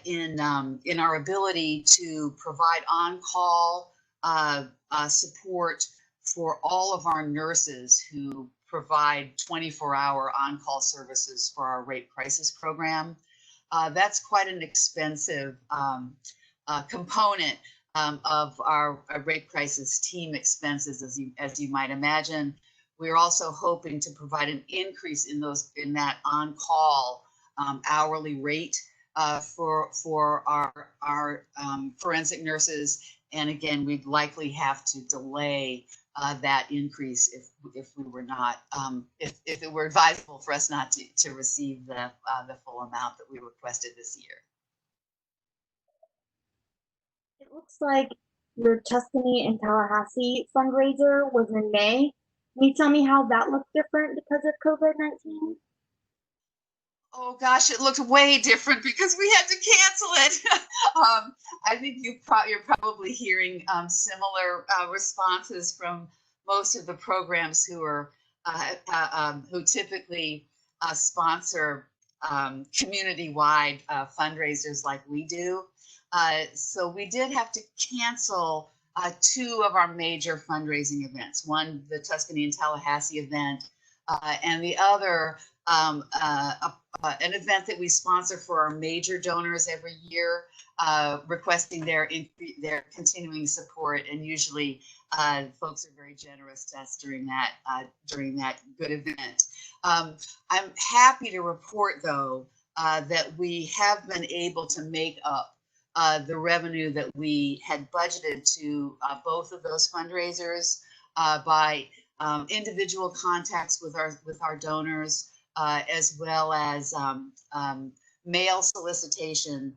in our ability to provide on-call support for all of our nurses who provide 24-hour on-call services for our rape crisis program. That's quite an expensive component of our rape crisis team expenses, as you might imagine. We're also hoping to provide an increase in that on-call hourly rate for our forensic nurses. And again, we'd likely have to delay that increase if we were not, if it were advisable for us not to receive the full amount that we requested this year. It looks like your Tuscany and Tallahassee fundraiser was in May. Can you tell me how that looked different because of COVID-19? Oh gosh, it looked way different because we had to cancel it. I think you're probably hearing similar responses from most of the programs who typically sponsor community-wide fundraisers like we do. So we did have to cancel two of our major fundraising events. One, the Tuscany and Tallahassee event, and the other, an event that we sponsor for our major donors every year, requesting their continuing support. And usually folks are very generous to us during that good event. I'm happy to report, though, that we have been able to make up the revenue that we had budgeted to both of those fundraisers by individual contacts with our donors, as well as mail solicitation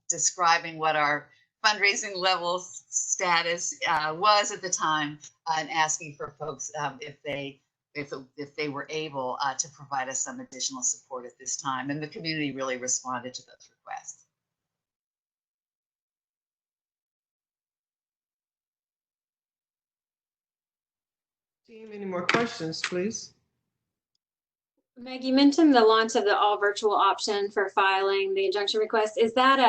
describing what our fundraising level status was at the time, and asking for folks if they were able to provide us some additional support at this time. And the community really responded to those requests. Team, any more questions, please? Meg, you mentioned the launch of the all virtual option for filing the injunction request. Was that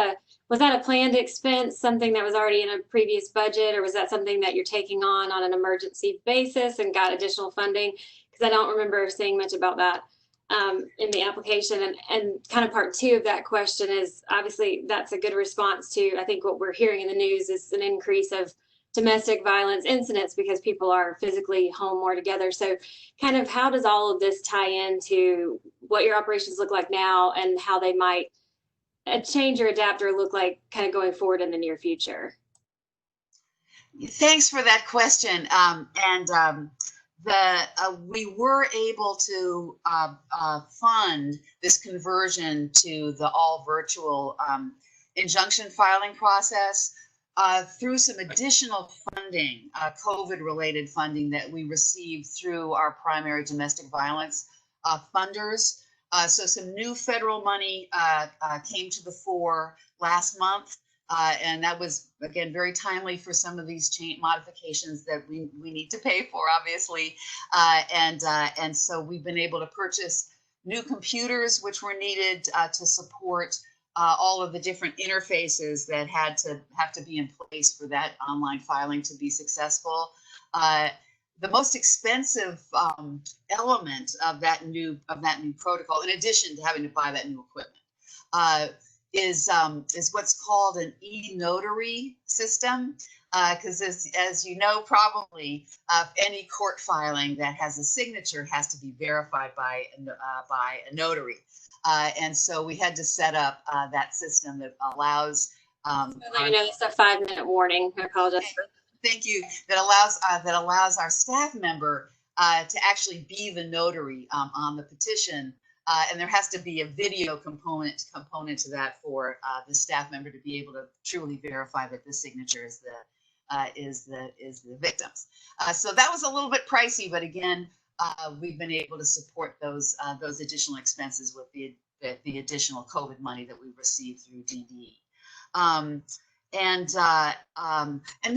a planned expense, something that was already in a previous budget, or was that something that you're taking on an emergency basis and got additional funding? Because I don't remember seeing much about that in the application. And kind of part two of that question is, obviously that's a good response to, I think what we're hearing in the news is an increase of domestic violence incidents because people are physically home more together. So kind of how does all of this tie into what your operations look like now and how they might change or adapt or look like kind of going forward in the near future? Thanks for that question. We were able to fund this conversion to the all virtual injunction filing process through some additional funding, COVID-related funding that we received through our primary domestic violence funders. So some new federal money came to the fore last month, and that was, again, very timely for some of these modifications that we need to pay for, obviously. And so we've been able to purchase new computers, which were needed to support all of the different interfaces that have to be in place for that online filing to be successful. The most expensive element of that new protocol, in addition to having to buy that new equipment, is what's called an e-notary system. Because as you know, probably any court filing that has a signature has to be verified by a notary. And so we had to set up that system that allows. It's a 5-minute warning. I apologize. Thank you. That allows our staff member to actually be the notary on the petition, and there has to be a video component to that for the staff member to be able to truly verify that the signature is the victim's. So that was a little bit pricey, but again, we've been able to support those additional expenses with the additional COVID money that we received through DD. And now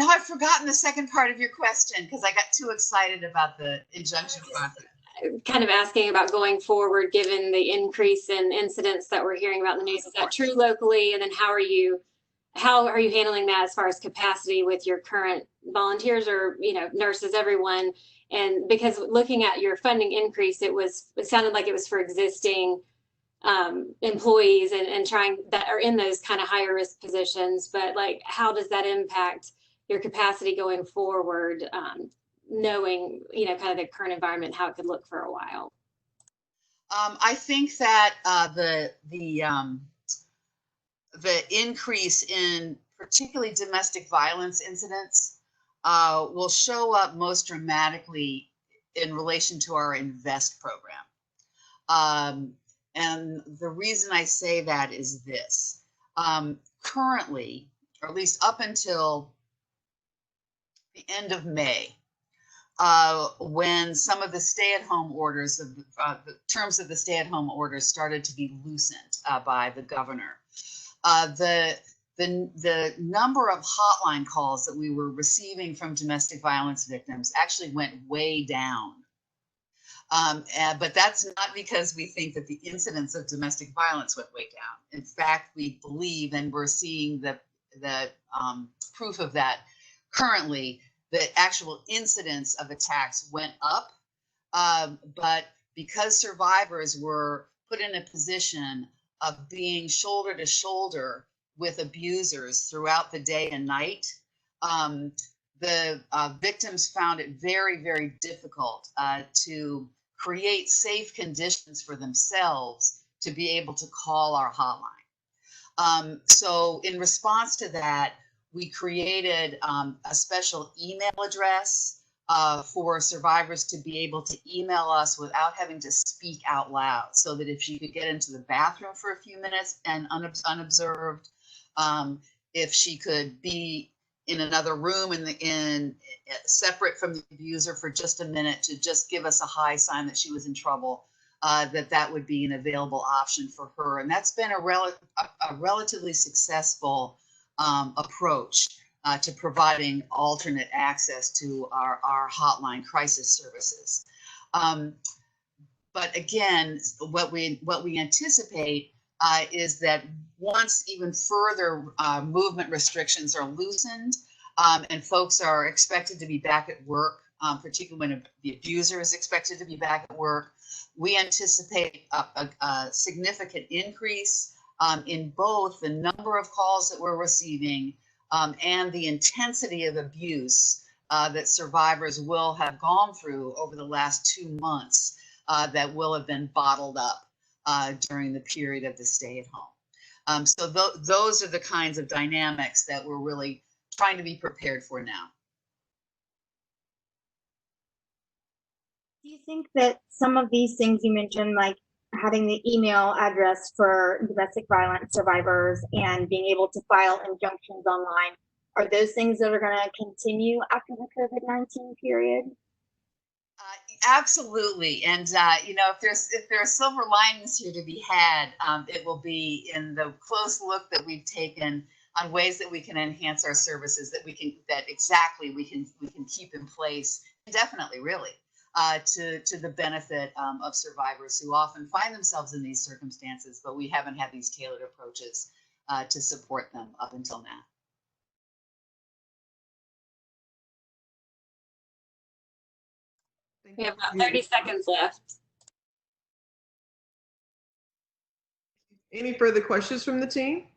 I've forgotten the second part of your question because I got too excited about the injunction process. kind of asking about going forward, given the increase in incidents that we're hearing about in the news. Is that true locally? And then how are you handling that as far as capacity with your current volunteers or, nurses, everyone? And because looking at your funding increase, it sounded like it was for existing employees and trying that are in those kind of higher risk positions, but like, how does that impact your capacity going forward, knowing, kind of the current environment, how it could look for a while? I think that the increase in particularly domestic violence incidents will show up most dramatically in relation to our INVEST program. And the reason I say that is this. Currently, or at least up until the end of May, when some of the stay-at-home orders, the terms of the stay-at-home orders started to be loosened by the governor, the number of hotline calls that we were receiving from domestic violence victims actually went way down. But that's not because we think that the incidence of domestic violence went way down. In fact, we believe, and we're seeing the proof of that currently, the actual incidence of attacks went up. But because survivors were put in a position of being shoulder to shoulder with abusers throughout the day and night, the victims found it very, very difficult to create safe conditions for themselves to be able to call our hotline. So in response to that, we created a special email address for survivors to be able to email us without having to speak out loud, so that if she could get into the bathroom for a few minutes and unobserved, if she could be in another room in separate from the abuser for just a minute to just give us a high sign that she was in trouble, that would be an available option for her. And that's been a relatively successful approach to providing alternate access to our hotline crisis services. But again, what we anticipate is that once even further movement restrictions are loosened and folks are expected to be back at work, particularly when the abuser is expected to be back at work, we anticipate a significant increase in both the number of calls that we're receiving and the intensity of abuse that survivors will have gone through over the last 2 months that will have been bottled up during the period of the stay at home. So those are the kinds of dynamics that we're really trying to be prepared for now. Do you think that some of these things you mentioned, like having the email address for domestic violence survivors and being able to file injunctions online, are those things that are going to continue after the COVID-19 period? Absolutely, and if there are silver linings here to be had, it will be in the close look that we've taken on ways that we can enhance our services, that we can keep in place indefinitely, really, to the benefit of survivors who often find themselves in these circumstances, but we haven't had these tailored approaches to support them up until now. We have about 30 seconds left. Any further questions from the team?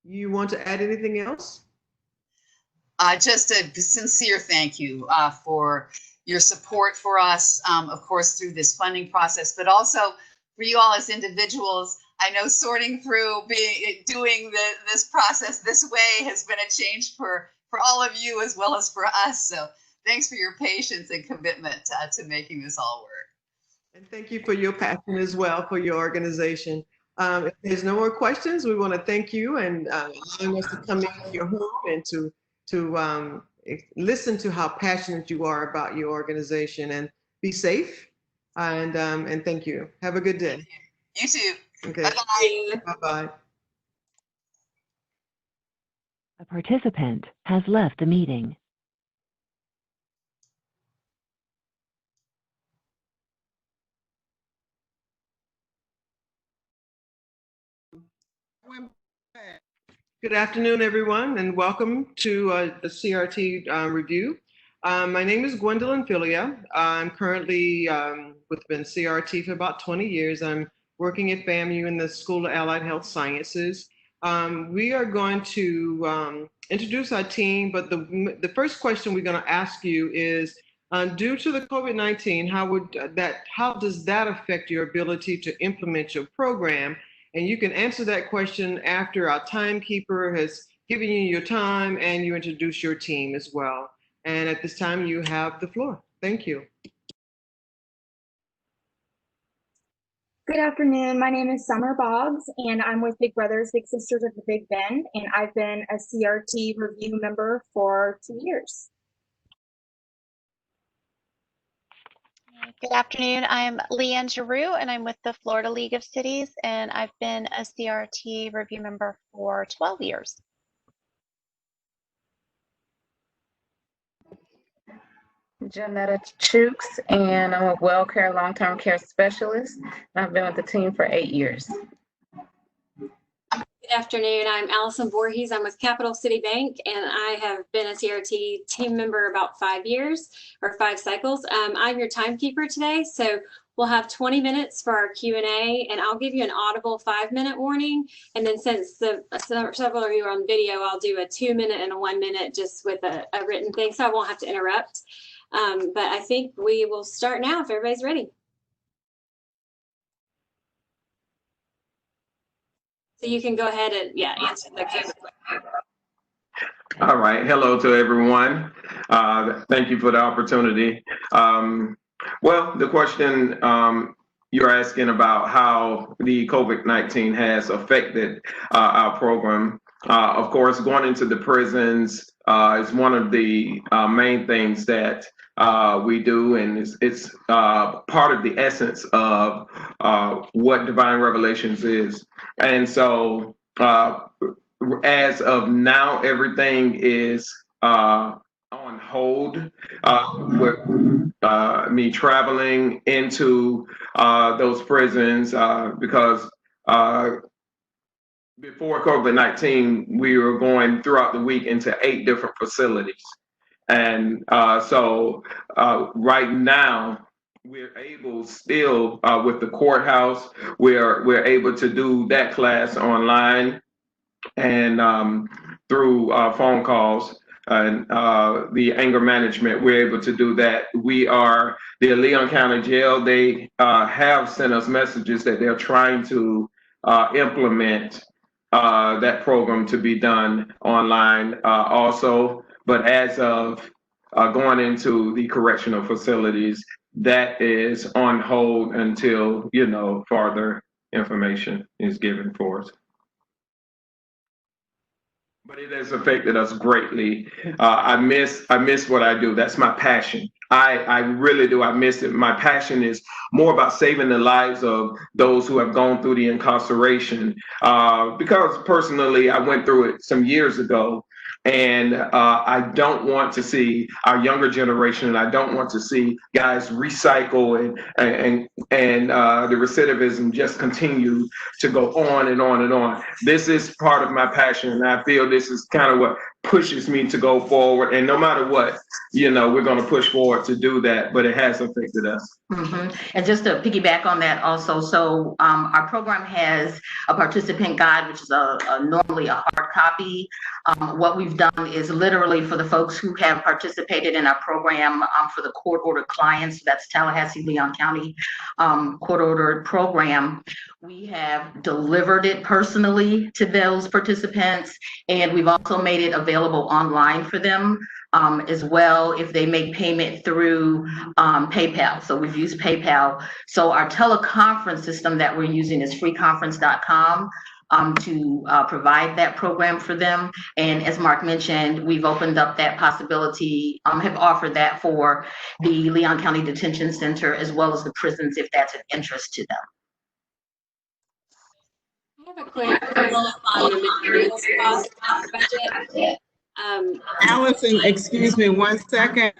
You want to add anything else? Just a sincere thank you for your support for us, of course, through this funding process, but also for you all as individuals. I know sorting through doing this process this way has been a change for all of you as well as for us. So thanks for your patience and commitment to making this all work. And thank you for your passion as well for your organization. If there's no more questions, we want to thank you and allowing us to come into your home and to listen to how passionate you are about your organization, and be safe. And thank you. Have a good day. You too. Okay. Bye-bye. Bye-bye. A participant has left the meeting. Good afternoon, everyone, and welcome to the CRT review. My name is Gwendolyn Filia. I'm currently been CRT for about 20 years. I'm working at FAMU in the School of Allied Health Sciences. We are going to introduce our team, but the first question we're going to ask you is, due to the COVID-19, how does that affect your ability to implement your program? And you can answer that question after our timekeeper has given you your time and you introduce your team as well. And at this time, you have the floor. Thank you. Good afternoon. My name is Summer Boggs, and I'm with Big Brothers Big Sisters of the Big Bend, and I've been a CRT review member for 2 years. Good afternoon. I'm Leanne Giroux, and I'm with the Florida League of Cities, and I've been a CRT review member for 12 years. Janetta Chooks, and I'm a well care long-term care specialist. And I've been with the team for 8 years. Good afternoon. I'm Allison Voorhees. I'm with Capital City Bank, and I have been a CRT team member about 5 years or 5 cycles. I'm your timekeeper today, so we'll have 20 minutes for our Q&A, and I'll give you an audible 5-minute warning. And then since several of you are on video, I'll do a 2-minute and a 1-minute just with a written thing, so I won't have to interrupt. But I think we will start now if everybody's ready. So you can go ahead and, answer the question. All right. Hello to everyone. Thank you for the opportunity. Well, the question you're asking about how the COVID-19 has affected our program. Of course, going into the prisons is one of the main things that we do, and it's part of the essence of what Divine Revelations is. And so as of now, everything is on hold with me traveling into those prisons because before COVID-19, we were going throughout the week into 8 different facilities. And so right now, we're able still with the courthouse, we're able to do that class online and through phone calls and the anger management, we're able to do that. The Leon County Jail, they have sent us messages that they're trying to implement that program to be done online also. But as of going into the correctional facilities, that is on hold until, farther information is given for us. But it has affected us greatly. I miss what I do. That's my passion. I really do. I miss it. My passion is more about saving the lives of those who have gone through the incarceration. Because personally, I went through it some years ago. And I don't want to see our younger generation, and I don't want to see guys recycle and the recidivism just continue to go on and on and on. This is part of my passion, and I feel this is kind of what pushes me to go forward. And no matter what, we're going to push forward to do that, but it has affected us. Mm-hmm. And just to piggyback on that also, so our program has a participant guide, which is normally a hard copy. What we've done is literally for the folks who have participated in our program for the court-ordered clients, that's Tallahassee, Leon County court-ordered program, we have delivered it personally to those participants, and we've also made it available online for them as well if they make payment through PayPal. So we've used PayPal. So our teleconference system that we're using is freeconference.com. To provide that program for them. And as Mark mentioned, we've opened up that possibility, have offered that for the Leon County Detention Center as well as the prisons if that's of interest to them. I have a quick follow-up on the materials cost budget. Allison, excuse me 1 second.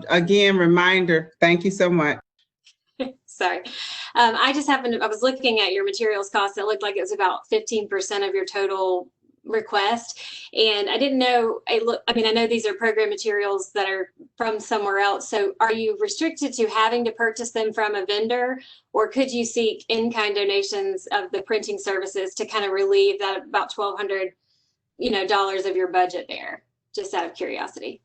Again, reminder, thank you so much. Sorry. I just happened to, I was looking at your materials cost. It looked like it was about 15% of your total request. And I didn't know, I mean, I know these are program materials that are from somewhere else. So are you restricted to having to purchase them from a vendor, or could you seek in-kind donations of the printing services to kind of relieve that about $1,200, dollars of your budget there? Just out of curiosity.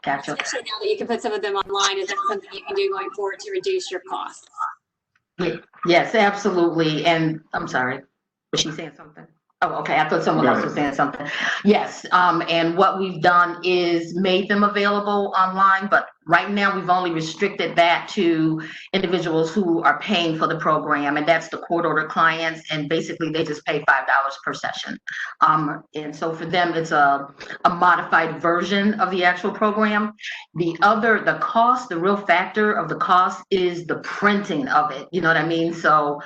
Gotcha. Especially now that you can put some of them online, is that something you can do going forward to reduce your costs? Yes, absolutely. And I'm sorry, was she saying something? Oh, okay. I thought someone else was saying something. Yes. And what we've done is made them available online, but right now we've only restricted that to individuals who are paying for the program, and that's the court order clients. And basically they just pay $5 per session. And so for them, it's a modified version of the actual program. The cost, the real factor of the cost is the printing of it. You know what I mean? So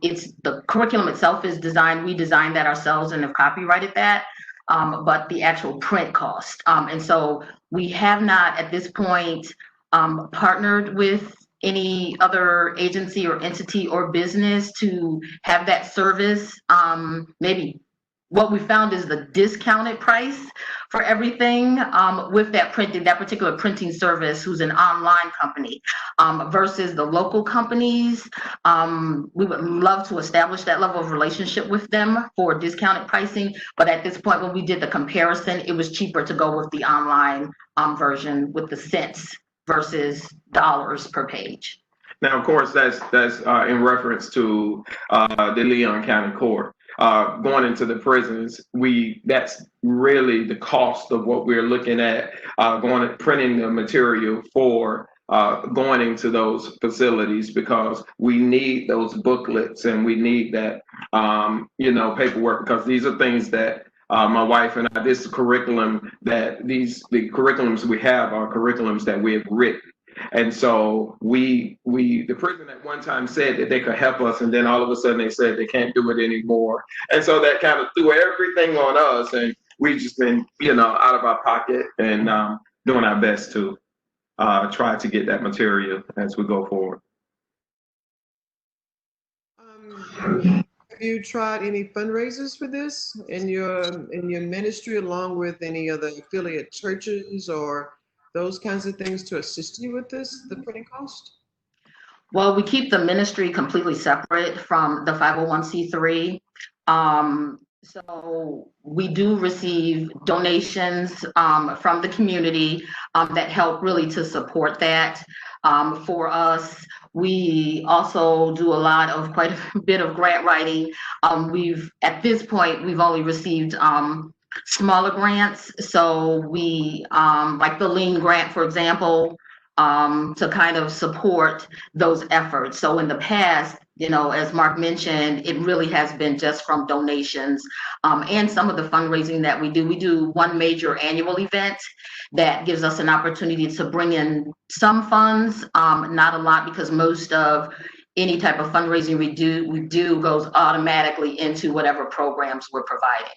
it's the curriculum itself is designed, we designed that ourselves and have copyrighted that, but the actual print cost. And so we have not at this point partnered with any other agency or entity or business to have that service. Maybe what we found is the discounted price for everything with that particular printing service, who's an online company, versus the local companies. We would love to establish that level of relationship with them for discounted pricing, but at this point, when we did the comparison, it was cheaper to go with the online version with the cents versus dollars per page. Now, of course, that's in reference to the Leon County Court. Going into the prisons, that's really the cost of what we're looking at, going and printing the material for going into those facilities, because we need those booklets and we need that paperwork, because these are things that my wife and I, this curriculum that the curriculums we have are curriculums that we have written. And so the prison at one time said that they could help us, and then all of a sudden they said they can't do it anymore. And so that kind of threw everything on us, and we've just been, out of our pocket and doing our best to try to get that material as we go forward. Have you tried any fundraisers for this in your ministry, along with any other affiliate churches or those kinds of things to assist you with the printing cost? Well, we keep the ministry completely separate from the 501c3. So we do receive donations from the community that help really to support that for us. We also do quite a bit of grant writing. At this point, we've only received smaller grants. So we, like the Lean grant, for example, to kind of support those efforts. So in the past, as Mark mentioned, it really has been just from donations and some of the fundraising that we do. We do one major annual event that gives us an opportunity to bring in some funds, not a lot, because most of any type of fundraising we do goes automatically into whatever programs we're providing.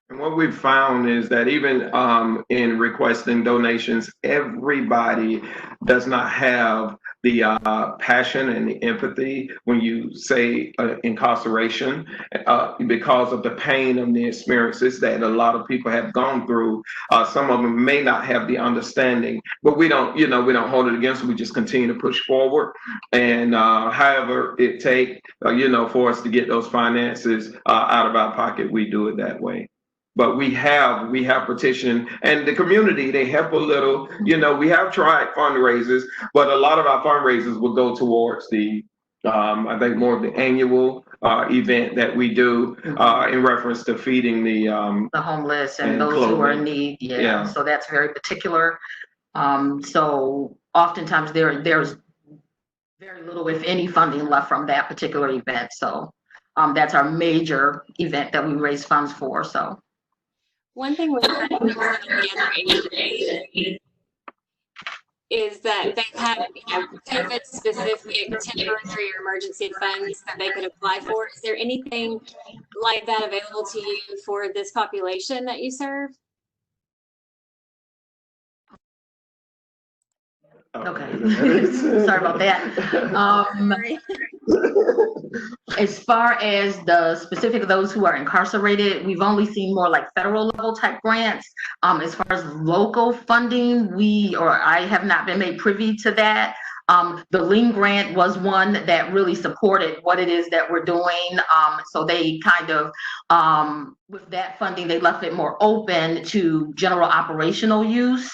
And what we've found is that even in requesting donations, everybody does not have the passion and the empathy when you say incarceration, because of the pain and the experiences that a lot of people have gone through. Some of them may not have the understanding, but we don't hold it against them. We just continue to push forward. And however it takes, for us to get those finances out of our pocket, we do it that way. But we have petitioned, and the community, they help a little. We have tried fundraisers, but a lot of our fundraisers will go towards the, I think, more of the annual event that we do in reference to feeding the homeless and those clothing. Who are in need. Yeah. So that's very particular. So oftentimes there's very little, if any, funding left from that particular event. So that's our major event that we raise funds for. So. One thing we've had with the other agencies is that they have COVID-specific temporary or emergency funds that they could apply for. Is there anything like that available to you for this population that you serve? Okay. Sorry about that. As far as the specific of those who are incarcerated, we've only seen more like federal level type grants. As far as local funding, I have not been made privy to that. The Lean grant was one that really supported what it is that we're doing. So they kind of, with that funding, they left it more open to general operational use.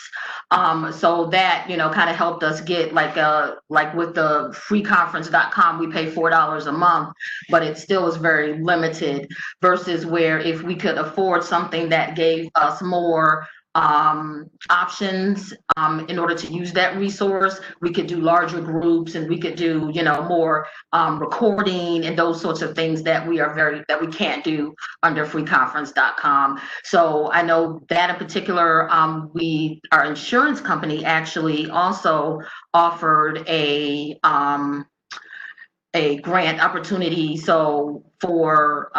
So that, kind of helped us get like with the freeconference.com, we pay $4 a month, but it still is very limited versus where if we could afford something that gave us more options in order to use that resource, we could do larger groups and we could do, more recording and those sorts of things that we can't do under freeconference.com. So I know that in particular, our insurance company actually also offered a grant opportunity. So for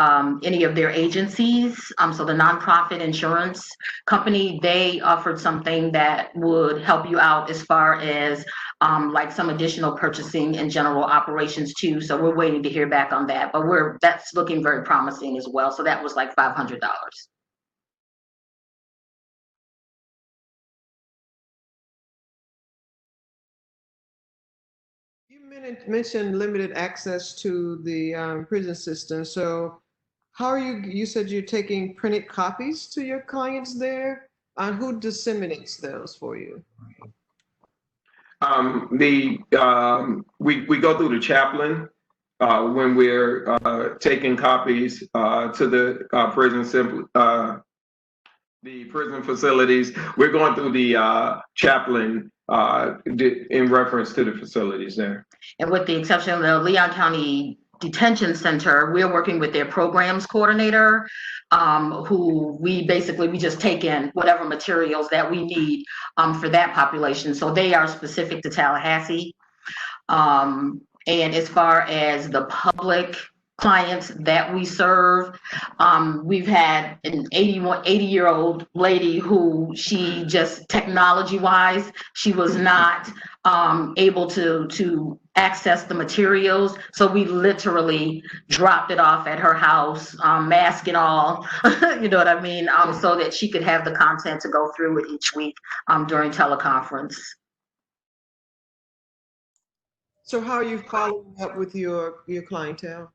any of their agencies, so the nonprofit insurance company, they offered something that would help you out as far as like some additional purchasing and general operations too. So we're waiting to hear back on that, but that's looking very promising as well. So that was like $500. You mentioned limited access to the prison system. So how are you said you're taking printed copies to your clients there? Who disseminates those for you? We go through the chaplain when we're taking copies to the prison facilities. We're going through the chaplain in reference to the facilities there. And with the exception of the Leon County Detention Center, we're working with their programs coordinator, who we just take in whatever materials that we need for that population. So they are specific to Tallahassee. And as far as the public clients that we serve, we've had an 80-year-old lady who she just technology-wise, she was not able to access the materials. So we literally dropped it off at her house, mask and all, you know what I mean? So that she could have the content to go through it each week during teleconference. So how are you following up with your clientele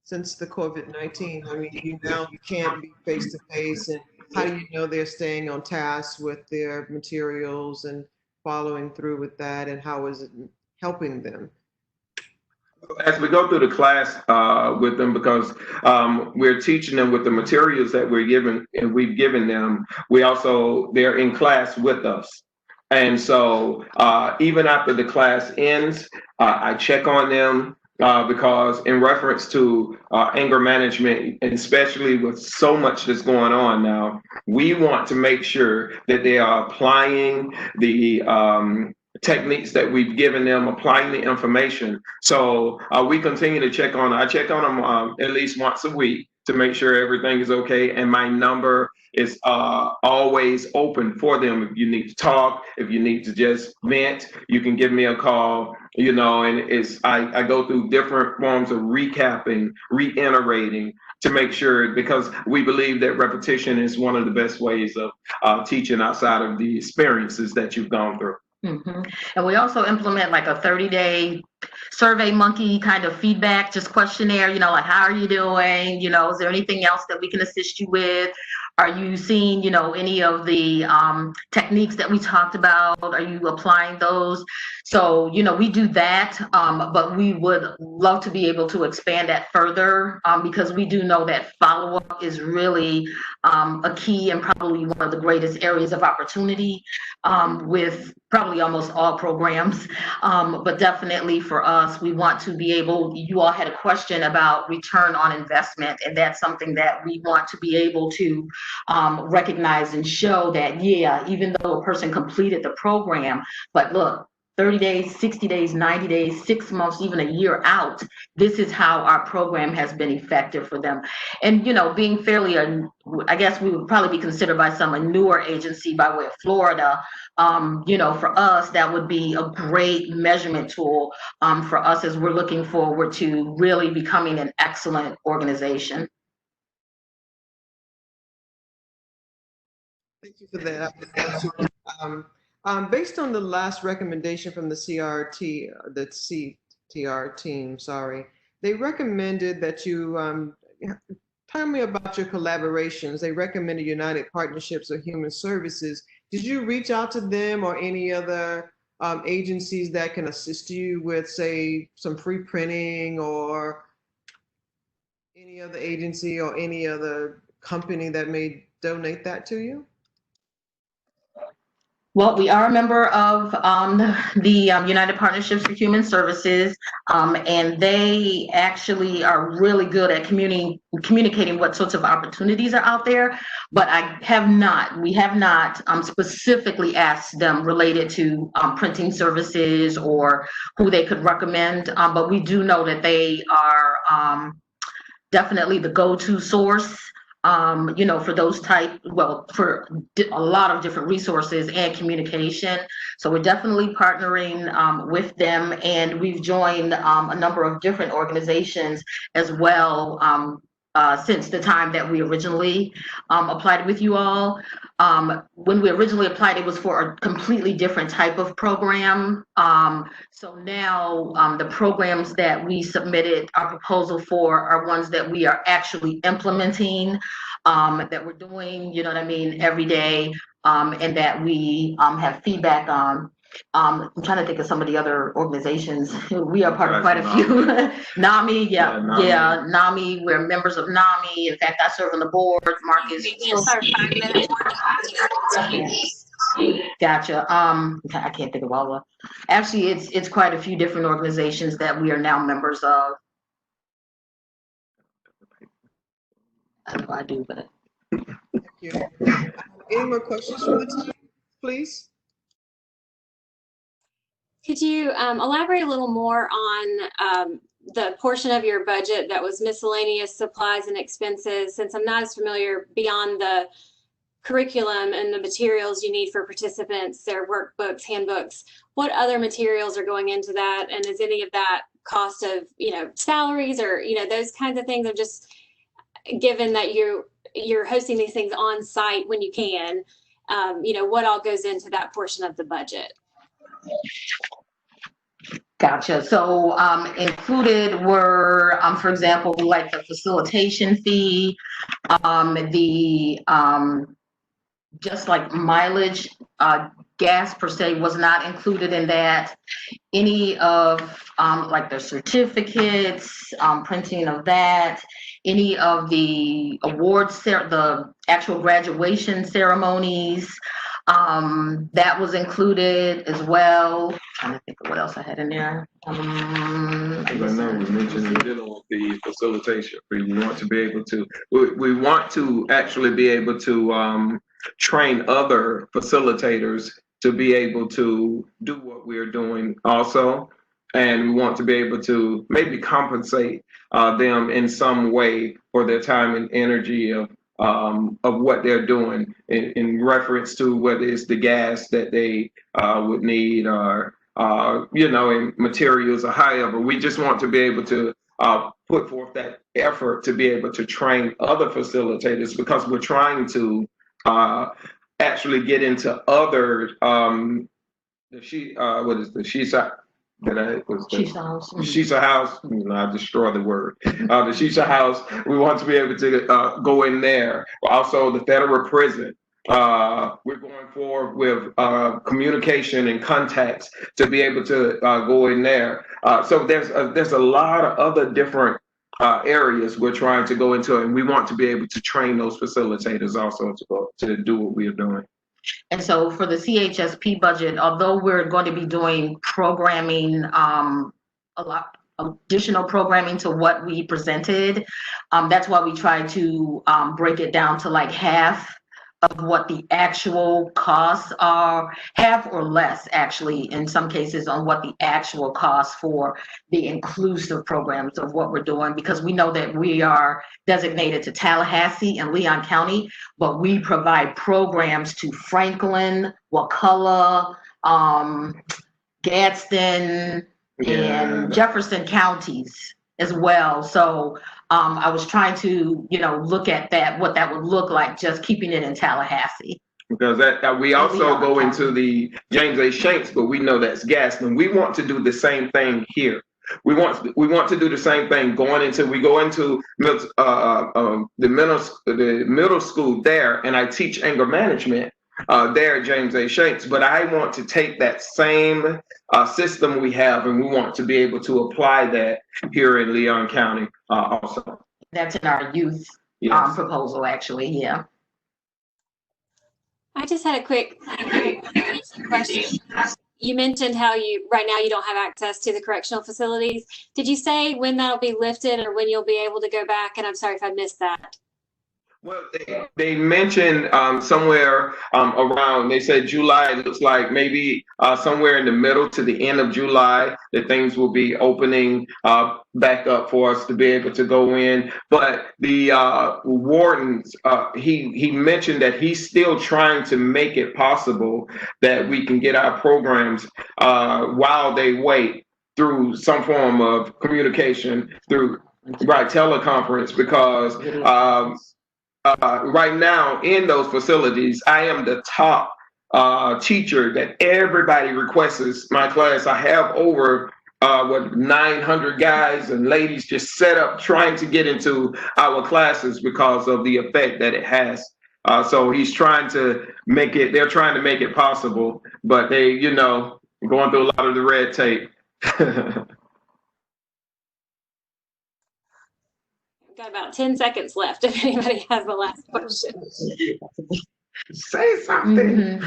since the COVID-19? I mean, you can't be face to face, and how do you know they're staying on task with their materials and following through with that, and how is it helping them? As we go through the class with them, because we're teaching them with the materials that we've given them, they're in class with us. And so even after the class ends, I check on them because in reference to anger management, and especially with so much that's going on now, we want to make sure that they are applying the techniques that we've given them, applying the information. So we continue to check on them at least once a week to make sure everything is okay. And my number is always open for them. If you need to talk, if you need to just vent, you can give me a call, and I go through different forms of recapping, reiterating to make sure, because we believe that repetition is one of the best ways of teaching outside of the experiences that you've gone through. Mm-hmm. And we also implement like a 30-day survey monkey kind of feedback, just questionnaire, like, how are you doing? Is there anything else that we can assist you with? Are you seeing, any of the techniques that we talked about? Are you applying those? So, we do that, but we would love to be able to expand that further because we do know that follow-up is really a key and probably one of the greatest areas of opportunity with probably almost all programs. But definitely for us, we want to be able, you all had a question about return on investment, and that's something that we want to be able to recognize and show that, yeah, even though a person completed the program, but look, 30 days, 60 days, 90 days, 6 months, even a year out, this is how our program has been effective for them. And, you know, being fairly, I guess we would probably be considered by some a newer agency by way of Florida. You know, for us, that would be a great measurement tool for us as we're looking forward to really becoming an excellent organization. Thank you for that. Based on the last recommendation from the CRT, the CTR team, sorry, they recommended that you tell me about your collaborations. They recommended United Partnerships of Human Services. Did you reach out to them or any other agencies that can assist you with, say, some free printing, or any other agency or any other company that may donate that to you? Well, we are a member of the United Partnerships for Human Services, and they actually are really good at communicating what sorts of opportunities are out there. But we have not specifically asked them related to printing services or who they could recommend. But we do know that they are definitely the go-to source, you know, for those for a lot of different resources and communication. So we're definitely partnering with them, and we've joined a number of different organizations as well since the time that we originally applied with you all. When we originally applied, it was for a completely different type of program. So now the programs that we submitted our proposal for are ones that we are actually implementing, that we're doing, you know what I mean, every day, and that we have feedback on. I'm trying to think of some of the other organizations. We are part of quite a few. NAMI, yeah, NAMI. We're members of NAMI. In fact, I serve on the board. Marcus. Gotcha. I can't think of all of. Actually, it's quite a few different organizations that we are now members of. I know I do, but. Thank you. Any more questions from the team, please? Could you elaborate a little more on the portion of your budget that was miscellaneous supplies and expenses? Since I'm not as familiar beyond the curriculum and the materials you need for participants, their workbooks, handbooks, what other materials are going into that? And is any of that cost of, you know, salaries or, you know, those kinds of things? Are just given that you're hosting these things on site when you can, you know, what all goes into that portion of the budget? Gotcha. So included were, for example, like the facilitation fee, just like mileage, gas per se was not included in that. Any of like the certificates, printing of that, any of the awards, the actual graduation ceremonies, that was included as well. I'm trying to think of what else I had in there. I know we mentioned dealing with the facilitation. We want to be able to. We want to actually be able to train other facilitators to be able to do what we're doing also, and we want to be able to maybe compensate them in some way for their time and energy of what they're doing in reference to whether it's the gas that they would need, or you know, in materials or however. We just want to be able to put forth that effort to be able to train other facilitators, because we're trying to actually get into other Shisha House. You know, I destroy the word. The Shisha House. We want to be able to go in there. Also, the federal prison. We're going forward with communication and contacts to be able to go in there. So there's a lot of other different areas we're trying to go into, and we want to be able to train those facilitators also to do what we are doing. And so for the CHSP budget, although we're going to be doing programming, a lot additional programming to what we presented, that's why we try to break it down to like half of what the actual costs are, half or less actually in some cases, on what the actual costs for the inclusive programs of what we're doing, because we know that we are designated to Tallahassee and Leon County, but we provide programs to Franklin, Wakulla, Gadsden, and Jefferson counties as well. So I was trying to, look at that, what that would look like, just keeping it in Tallahassee. Because that we also go into the James A. Shanks, but we know that's Gaston. We want to do the same thing here. We want to do the same thing going into, we go into the middle school there, and I teach anger management there at James A. Shanks. But I want to take that same system we have, and we want to be able to apply that here in Leon County also. That's in our youth proposal, actually. Yeah. I just had a quick question. You mentioned how right now you don't have access to the correctional facilities. Did you say when that'll be lifted or when you'll be able to go back? And I'm sorry if I missed that. Well, they mentioned somewhere around, they said July. It looks like maybe somewhere in the middle to the end of July that things will be opening back up for us to be able to go in. But the wardens, he mentioned that he's still trying to make it possible that we can get our programs while they wait through some form of communication through teleconference, because right now in those facilities, I am the top teacher that everybody requests my class. I have over 900 guys and ladies just set up trying to get into our classes because of the effect that it has. So he's trying to make it, they're trying to make it possible, but they, going through a lot of the red tape. Got about 10 seconds left if anybody has the last question. Say something.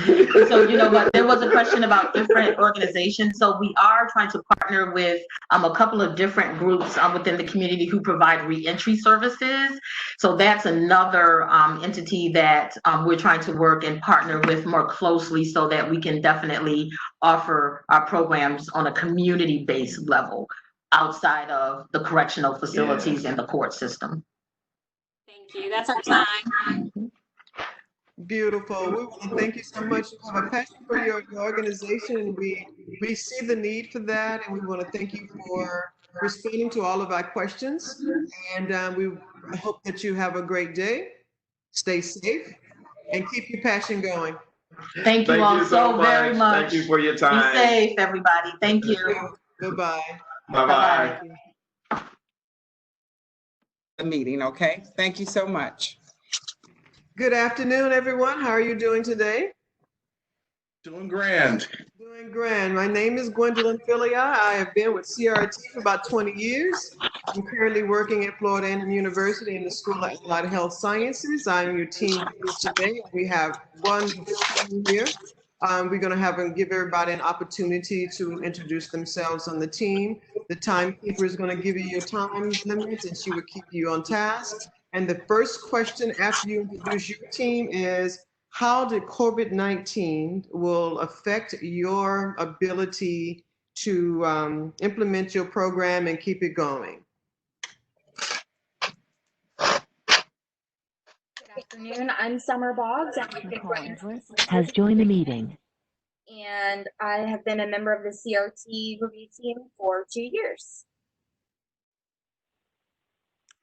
So, but there was a question about different organizations. So we are trying to partner with a couple of different groups within the community who provide reentry services. So that's another entity that we're trying to work and partner with more closely so that we can definitely offer our programs on a community-based level outside of the correctional facilities and the court system. Thank you. That's our time. Beautiful. We want to thank you so much. You have a passion for your organization, and we see the need for that, and we want to thank you for responding to all of our questions. And we hope that you have a great day. Stay safe and keep your passion going. Thank you all so very much. Thank you for your time. Be safe, everybody. Thank you. Goodbye. Bye-bye. The meeting, okay? Thank you so much. Good afternoon, everyone. How are you doing today? Doing grand. Doing grand. My name is Gwendolyn Filia. I have been with CRT for about 20 years. I'm currently working at Florida A&M University in the School of Applied Health Sciences. I'm your team today. We have one team here. We're going to give everybody an opportunity to introduce themselves on the team. The timekeeper is going to give you your time limits, and she will keep you on task. And the first question after you introduce your team is, how did COVID-19 will affect your ability to implement your program and keep it going? Good afternoon. I'm Summer Boggs. Has joined the meeting. And I have been a member of the CRT review team for 2 years.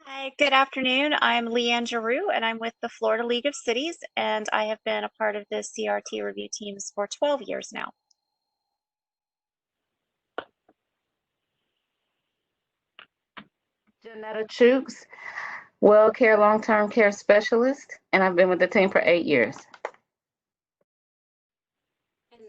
Hi, good afternoon. I'm Leanne Giroux, and I'm with the Florida League of Cities, and I have been a part of the CRT review teams for 12 years now. Janetta Chooks, Well Care Long-Term Care Specialist, and I've been with the team for 8 years.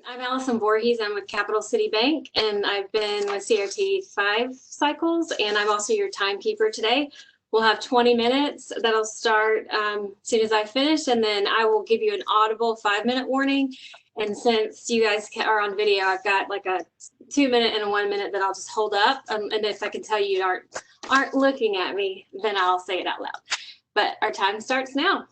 I'm Allison Voorhees. I'm with Capital City Bank, and I've been with CRT 5 cycles, and I'm also your timekeeper today. We'll have 20 minutes that'll start as soon as I finish, and then I will give you an audible 5-minute warning. And since you guys are on video, I've got like a 2-minute and a 1-minute that I'll just hold up. And if I can tell you aren't looking at me, then I'll say it out loud. But our time starts now.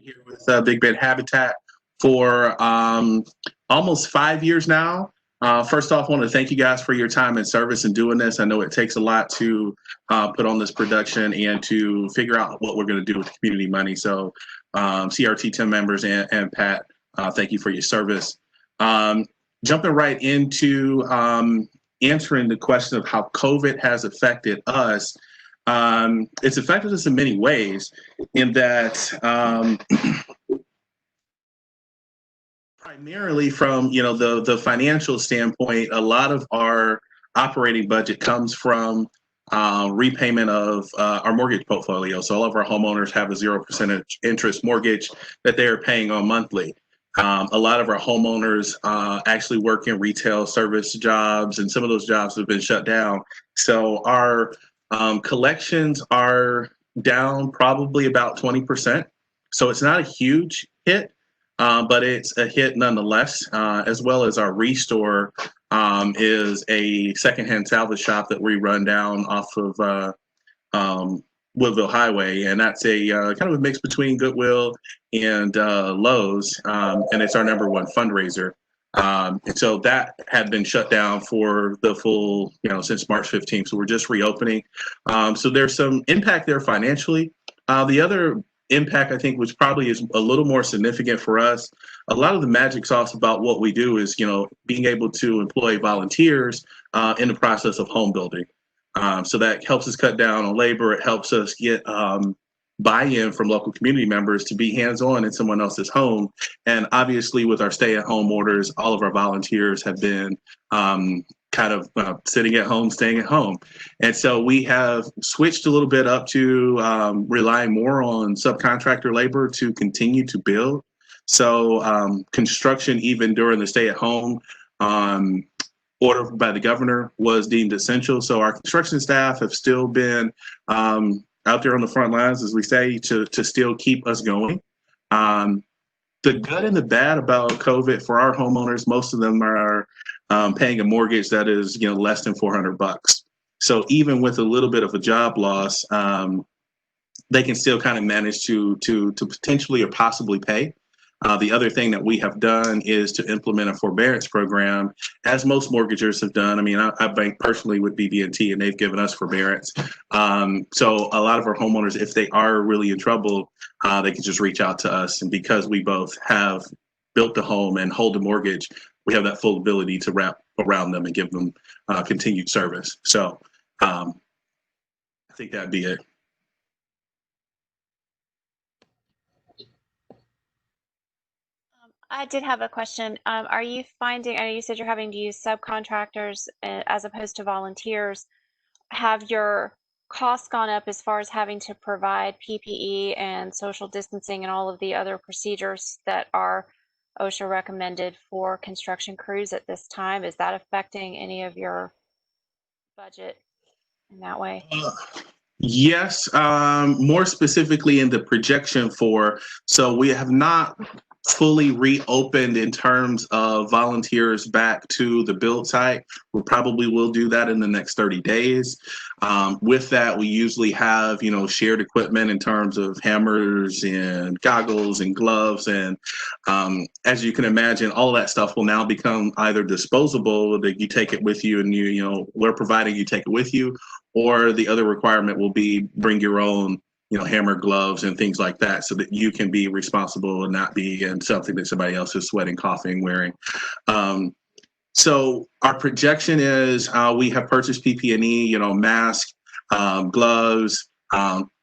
here with Big Bend Habitat for almost 5 years now. First off, I want to thank you guys for your time and service in doing this. I know it takes a lot to put on this production and to figure out what we're going to do with the community money. So CRT team members and Pat, thank you for your service. Jumping right into answering the question of how COVID has affected us, it's affected us in many ways in that primarily from the financial standpoint, a lot of our operating budget comes from repayment of our mortgage portfolio. So all of our homeowners have a 0% interest mortgage that they're paying on monthly. A lot of our homeowners actually work in retail service jobs, and some of those jobs have been shut down. So our collections are down probably about 20%. So it's not a huge hit, but it's a hit nonetheless, as well as our Restore is a secondhand salvage shop that we run down off of Woodville Highway, and that's a kind of a mix between Goodwill and Lowe's, and it's our #1 fundraiser. And so that had been shut down for the full, since March 15th. So we're just reopening. So there's some impact there financially. The other impact, I think, which probably is a little more significant for us, a lot of the magic sauce about what we do is, being able to employ volunteers in the process of home building. So that helps us cut down on labor. It helps us get buy-in from local community members to be hands-on in someone else's home. And obviously with our stay-at-home orders, all of our volunteers have been kind of sitting at home, staying at home. And so we have switched a little bit up to relying more on subcontractor labor to continue to build. So construction, even during the stay-at-home order by the governor, was deemed essential. So our construction staff have still been out there on the front lines, as we say, to still keep us going. The good and the bad about COVID for our homeowners, most of them are paying a mortgage that is less than $400. So even with a little bit of a job loss, they can still kind of manage to potentially or possibly pay. The other thing that we have done is to implement a forbearance program, as most mortgagors have done. I mean, I bank personally with BB&T, and they've given us forbearance. So a lot of our homeowners, if they are really in trouble, they can just reach out to us. And because we both have built the home and hold the mortgage, we have that full ability to wrap around them and give them continued service. So I think that'd be it. I did have a question. Are you finding, I know you said you're having to use subcontractors as opposed to volunteers. Have your costs gone up as far as having to provide PPE and social distancing and all of the other procedures that are OSHA recommended for construction crews at this time? Is that affecting any of your budget in that way? Yes, more specifically in the projection so we have not fully reopened in terms of volunteers back to the build site. We probably will do that in the next 30 days. With that, we usually have, shared equipment in terms of hammers and goggles and gloves. And as you can imagine, all of that stuff will now become either disposable, that you take it with you and we're providing you take it with you, or the other requirement will be bring your own hammer, gloves, and things like that, so that you can be responsible and not be in something that somebody else is sweating, coughing, wearing. So our projection is we have purchased PP&E, mask, gloves,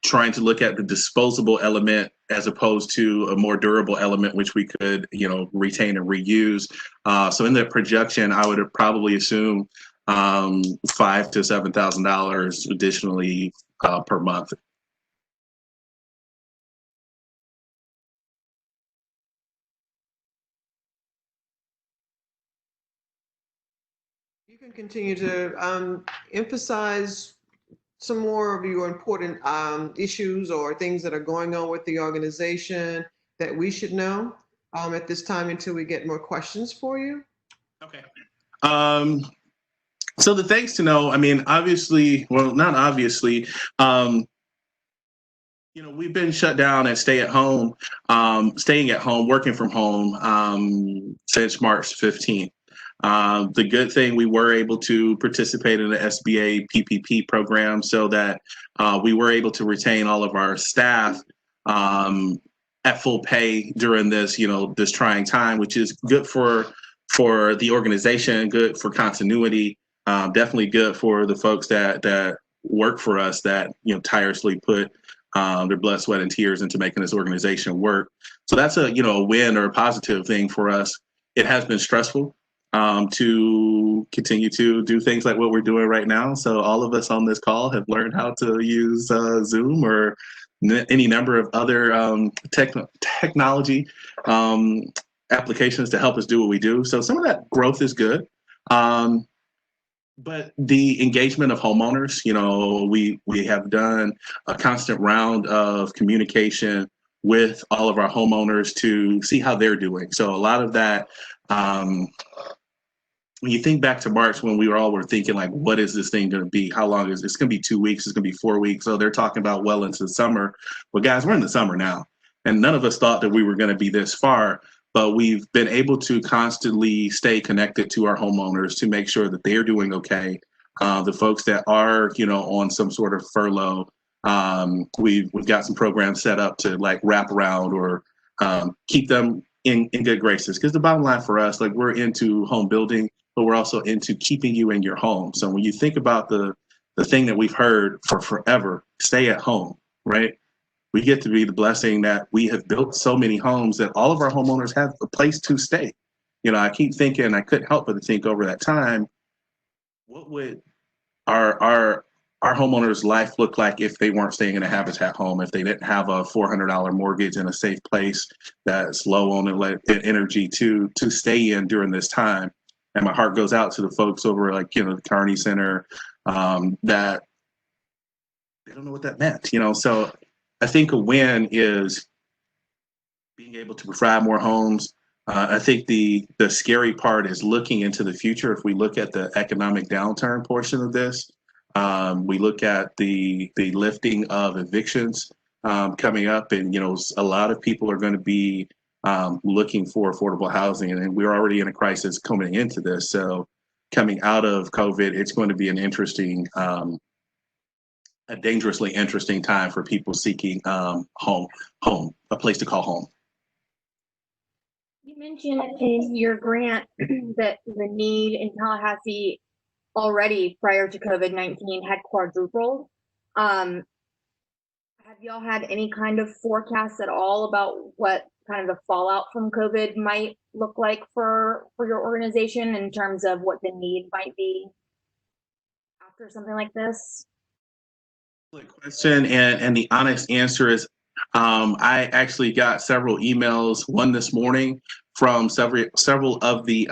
trying to look at the disposable element as opposed to a more durable element, which we could, retain and reuse. So in that projection, I would probably assume $5,000 to $7,000 additionally per month. You can continue to emphasize some more of your important issues or things that are going on with the organization that we should know at this time until we get more questions for you. Okay. So the things to know, I mean, obviously, well, not obviously, We've been shut down and staying at home, working from home since March 15th. The good thing, we were able to participate in the SBA PPP program so that we were able to retain all of our staff at full pay during this trying time, which is good for the organization, good for continuity, definitely good for the folks that work for us, that tirelessly put their blood, sweat, and tears into making this organization work. So that's a win or a positive thing for us. It has been stressful to continue to do things like what we're doing right now. So all of us on this call have learned how to use Zoom or any number of other technology applications to help us do what we do. So some of that growth is good. But the engagement of homeowners, we have done a constant round of communication with all of our homeowners to see how they're doing. So a lot of that, when you think back to March, when we were thinking like, what is this thing going to be? How long is it? It's going to be 2 weeks. It's going to be 4 weeks. So they're talking about well into the summer. Well, guys, we're in the summer now. And none of us thought that we were going to be this far. But we've been able to constantly stay connected to our homeowners to make sure that they're doing okay. The folks that are, on some sort of furlough, we've got some programs set up to like wrap around or keep them in good graces. Because the bottom line for us, like, we're into home building, but we're also into keeping you in your home. So when you think about the thing that we've heard for forever, stay at home, right? We get to be the blessing that we have built so many homes that all of our homeowners have a place to stay. I keep thinking, I couldn't help but to think over that time, what would our homeowners' life look like if they weren't staying in a Habitat home, if they didn't have a $400 mortgage in a safe place that's low on energy to stay in during this time. And my heart goes out to the folks over the Kearney Center that they don't know what that meant, So I think a win is being able to provide more homes. I think the scary part is looking into the future. If we look at the economic downturn portion of this, we look at the lifting of evictions coming up, and a lot of people are going to be looking for affordable housing, and we're already in a crisis coming into this. So coming out of COVID, it's going to be an interesting, a dangerously interesting time for people seeking home, a place to call home. You mentioned in your grant that the need in Tallahassee already prior to COVID-19 had quadrupled. Have y'all had any kind of forecasts at all about what kind of the fallout from COVID might look like for your organization in terms of what the need might be after something like this? Good question, and the honest answer is I actually got several emails, one this morning from several of the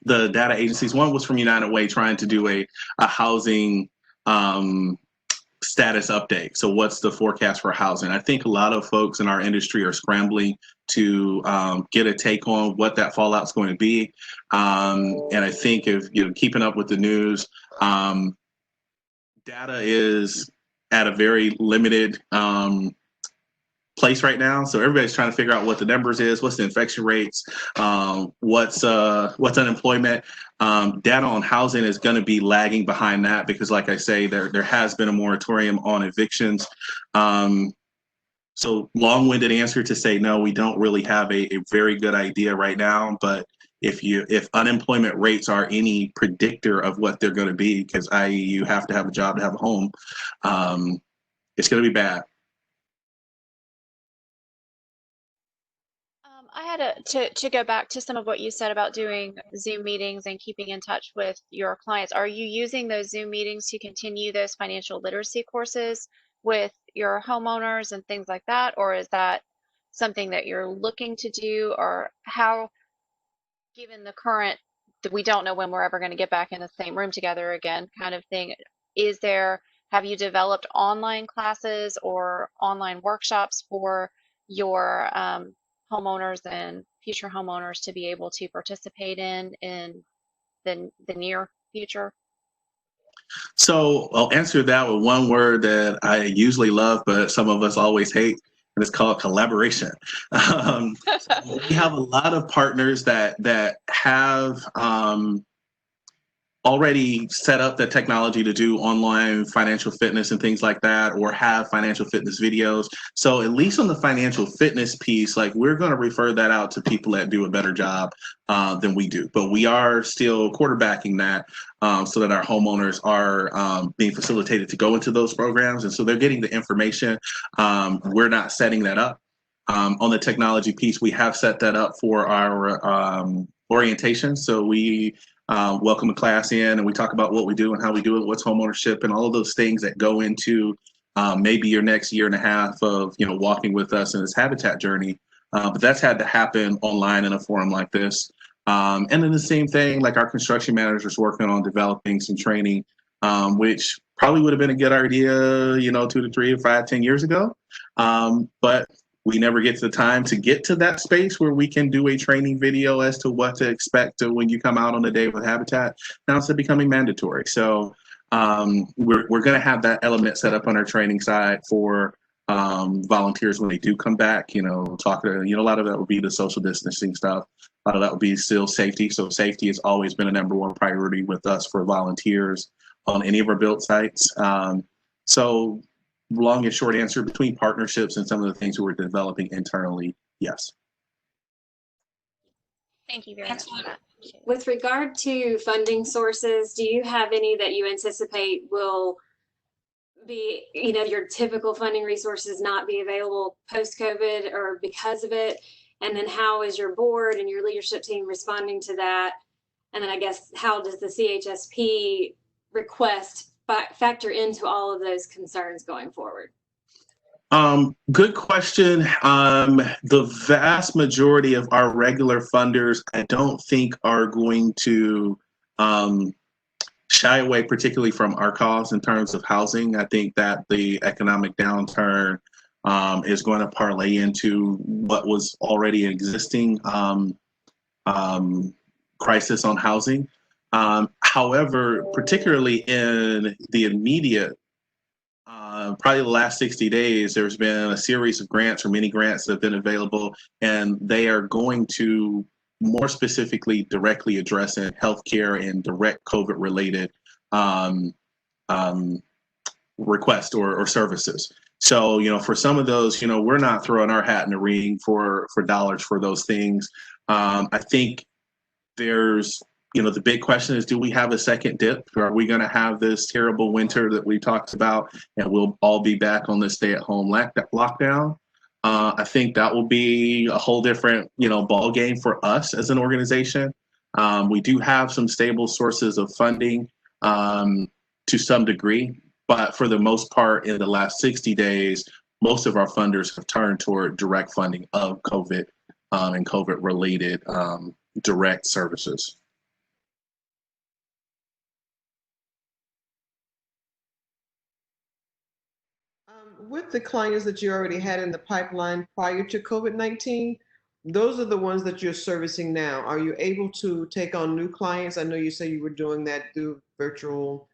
data agencies. One was from United Way, trying to do a housing status update. So what's the forecast for housing? I think a lot of folks in our industry are scrambling to get a take on what that fallout's going to be. And I think if keeping up with the news, data is at a very limited place right now. So everybody's trying to figure out what the numbers is, what's the infection rates, what's unemployment. Data on housing is going to be lagging behind that because, like I say, there has been a moratorium on evictions. So long-winded answer to say no, we don't really have a very good idea right now. But if unemployment rates are any predictor of what they're going to be, because i.e. you have to have a job to have a home, it's going to be bad. I had to go back to some of what you said about doing Zoom meetings and keeping in touch with your clients. Are you using those Zoom meetings to continue those financial literacy courses with your homeowners and things like that? Or is that something that you're looking to do? Or how, given the current, that we don't know when we're ever going to get back in the same room together again kind of thing, have you developed online classes or online workshops for your homeowners and future homeowners to be able to participate in the near future? So I'll answer that with one word that I usually love, but some of us always hate, and it's called collaboration. We have a lot of partners that have already set up the technology to do online financial fitness and things like that, or have financial fitness videos. So at least on the financial fitness piece, like, we're going to refer that out to people that do a better job than we do. But we are still quarterbacking that so that our homeowners are being facilitated to go into those programs. And so they're getting the information. We're not setting that up. On the technology piece, we have set that up for our orientation. So we welcome a class in, and we talk about what we do and how we do it, what's homeownership, and all of those things that go into maybe your next year and a half of walking with us in this habitat journey. But that's had to happen online in a forum like this. And then the same thing, like, our construction managers working on developing some training, which probably would have been a good idea, 2 to 3 to 5, 10 years ago. But we never get to the time to get to that space where we can do a training video as to what to expect when you come out on a day with Habitat. Now it's becoming mandatory. So we're going to have that element set up on our training side for volunteers when they do come back. Talk to, a lot of that will be the social distancing stuff. A lot of that will be still safety. So safety has always been a #1 priority with us for volunteers on any of our built sites. So long and short answer, between partnerships and some of the things we're developing internally, yes. Thank you very much for that. With regard to funding sources, do you have any that you anticipate will be, your typical funding resources not be available post-COVID or because of it? And then how is your board and your leadership team responding to that? And then I guess, how does the CHSP request factor into all of those concerns going forward? Good question. The vast majority of our regular funders, I don't think, are going to shy away particularly from our cause in terms of housing. I think that the economic downturn is going to parlay into what was already an existing crisis on housing. However, particularly in the immediate, probably the last 60 days, there's been a series of grants or mini grants that have been available, and they are going to more specifically directly addressing healthcare and direct COVID-related requests or services. So, for some of those, we're not throwing our hat in the ring for dollars for those things. I think there's, the big question is, do we have a second dip? Are we going to have this terrible winter that we talked about, and we'll all be back on this stay-at-home lockdown? I think that will be a whole different, ball game for us as an organization. We do have some stable sources of funding to some degree, but for the most part, in the last 60 days, most of our funders have turned toward direct funding of COVID and COVID-related direct services. With the clients that you already had in the pipeline prior to COVID-19, those are the ones that you're servicing now. Are you able to take on new clients? I know you say you were doing that through virtual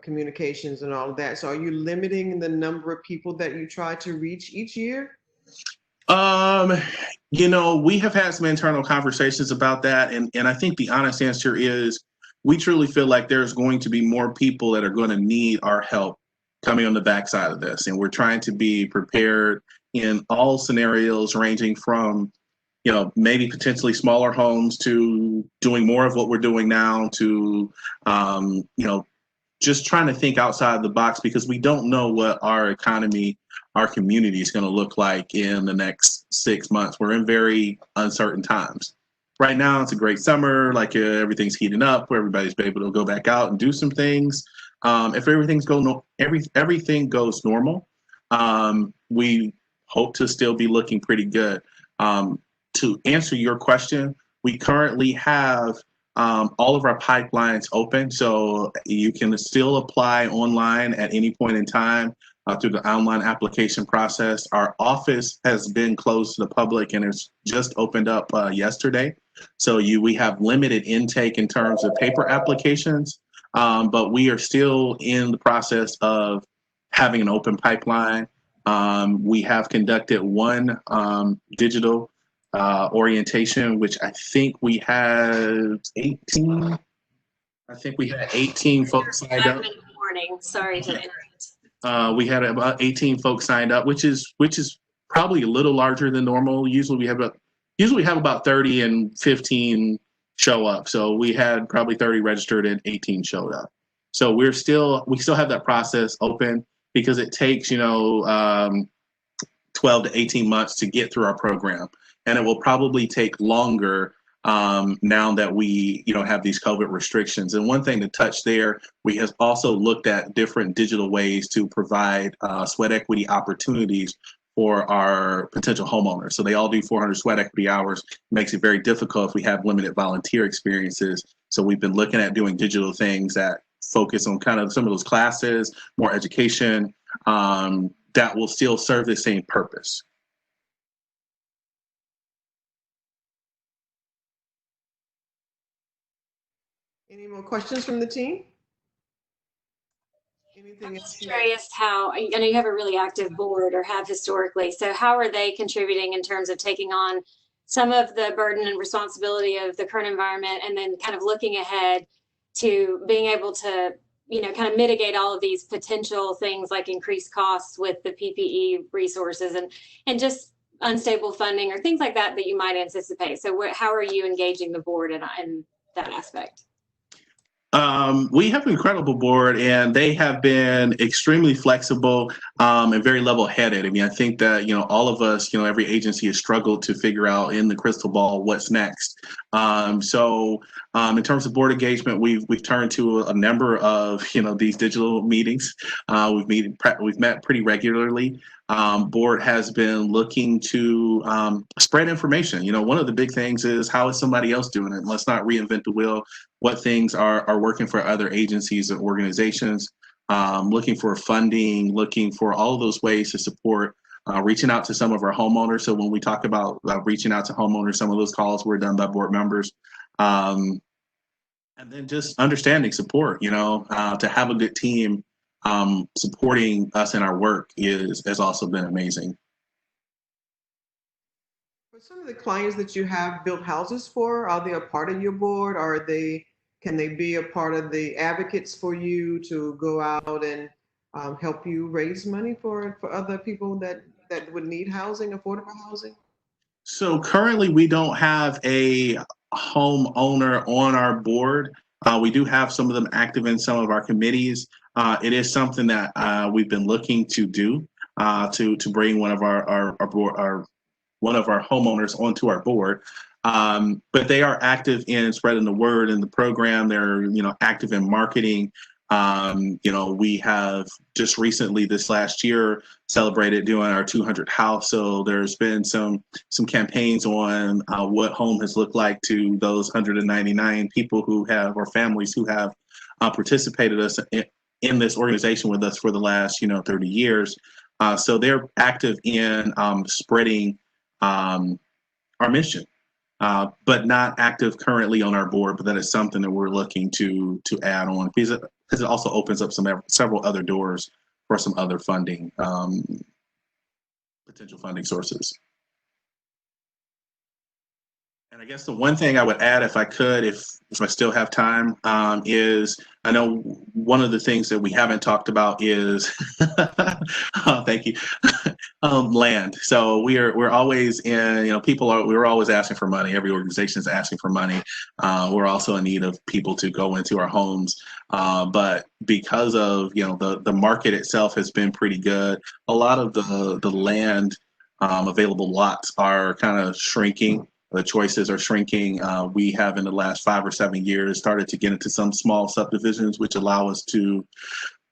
communications and all of that. So are you limiting the number of people that you try to reach each year? We have had some internal conversations about that. And I think the honest answer is, we truly feel like there's going to be more people that are going to need our help coming on the backside of this. And we're trying to be prepared in all scenarios, ranging from, maybe potentially smaller homes to doing more of what we're doing now to, just trying to think outside the box, because we don't know what our economy, our community is going to look like in the next 6 months. We're in very uncertain times. Right now, it's a great summer, like everything's heating up, where everybody's able to go back out and do some things. If everything goes normal, we hope to still be looking pretty good. To answer your question, we currently have all of our pipelines open, so you can still apply online at any point in time through the online application process. Our office has been closed to the public, and it's just opened up yesterday. So we have limited intake in terms of paper applications. but we are still in the process of having an open pipeline. We have conducted one digital orientation, which I think we had 18. I think we had 18 folks signed up. Morning. Sorry to interrupt. We had about 18 folks signed up, which is probably a little larger than normal. Usually we have about 30 and 15 show up. So we had probably 30 registered and 18 showed up. So we still have that process open because it takes 12 to 18 months to get through our program, and it will probably take longer now that we have these COVID restrictions. And one thing to touch there, we have also looked at different digital ways to provide sweat equity opportunities for our potential homeowners. So they all do 400 sweat equity hours. It makes it very difficult if we have limited volunteer experiences. So we've been looking at doing digital things that focus on kind of some of those classes, more education, that will still serve the same purpose. Any more questions from the team? Anything I'm else? just curious how, I know you have a really active board or have historically, so how are they contributing in terms of taking on some of the burden and responsibility of the current environment and then kind of looking ahead to being able to, kind of mitigate all of these potential things like increased costs with the PPE resources and just unstable funding or things like that you might anticipate. So how are you engaging the board in that aspect? We have an incredible board, and they have been extremely flexible and very level-headed. I mean, I think that all of us, every agency has struggled to figure out in the crystal ball what's next. So in terms of board engagement, we've turned to a number of these digital meetings. We've met pretty regularly. Board has been looking to spread information. One of the big things is, how is somebody else doing it? Let's not reinvent the wheel. What things are working for other agencies and organizations, looking for funding, looking for all of those ways to support, reaching out to some of our homeowners. So when we talk about reaching out to homeowners, some of those calls were done by board members. And then just understanding support, to have a good team supporting us in our work has also been amazing. For some of the clients that you have built houses for, are they a part of your board, or can they be a part of the advocates for you to go out and help you raise money for other people that would need housing, affordable housing? So currently we don't have a homeowner on our board. We do have some of them active in some of our committees. It is something that we've been looking to do, to bring one of our homeowners onto our board. But they are active in spreading the word in the program. They're active in marketing. We have just recently this last year celebrated doing our 200th house. So there's been some campaigns on what home has looked like to those 199 people who have, or families who have participated us in this organization with us for the last 30 years. So they're active in spreading our mission. But not active currently on our board, but that is something that we're looking to add on, because it also opens up several other doors for some other funding, potential funding sources. And I guess the one thing I would add, if I could, if I still have time, is I know one of the things that we haven't talked about is thank you, land. So we're always in, we're always asking for money. Every organization is asking for money. We're also in need of people to go into our homes. But because of the market itself has been pretty good, a lot of the land available lots are kind of shrinking. The choices are shrinking. We have in the last 5 or 7 years started to get into some small subdivisions, which allow us to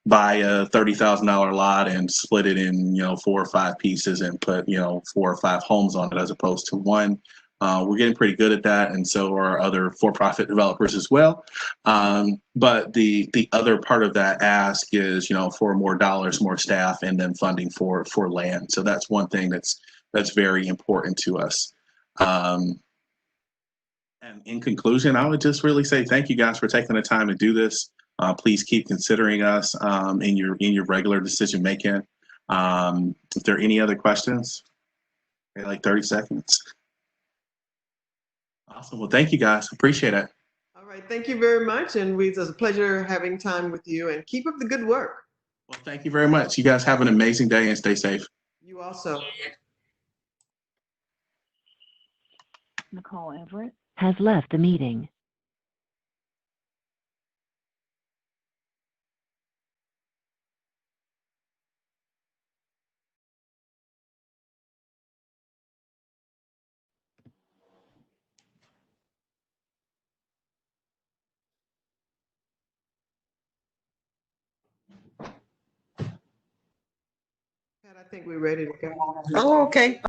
buy a $30,000 lot and split it in 4 or 5 pieces and put 4 or 5 homes on it as opposed to one. We're getting pretty good at that, and so are other for-profit developers as well. But the other part of that ask is for more dollars, more staff, and then funding for land. So that's one thing that's very important to us. And in conclusion, I would just really say thank you guys for taking the time to do this. please keep considering us in your regular decision making. If there are any other questions, like 30 seconds. Awesome. Well, thank you guys. Appreciate it. All right. Thank you very much. And it was a pleasure having time with you, and keep up the good work. Well, thank you very much. You guys have an amazing day and stay safe. You also. Nicole Everett has left the meeting. I think we're ready to go. Oh, okay.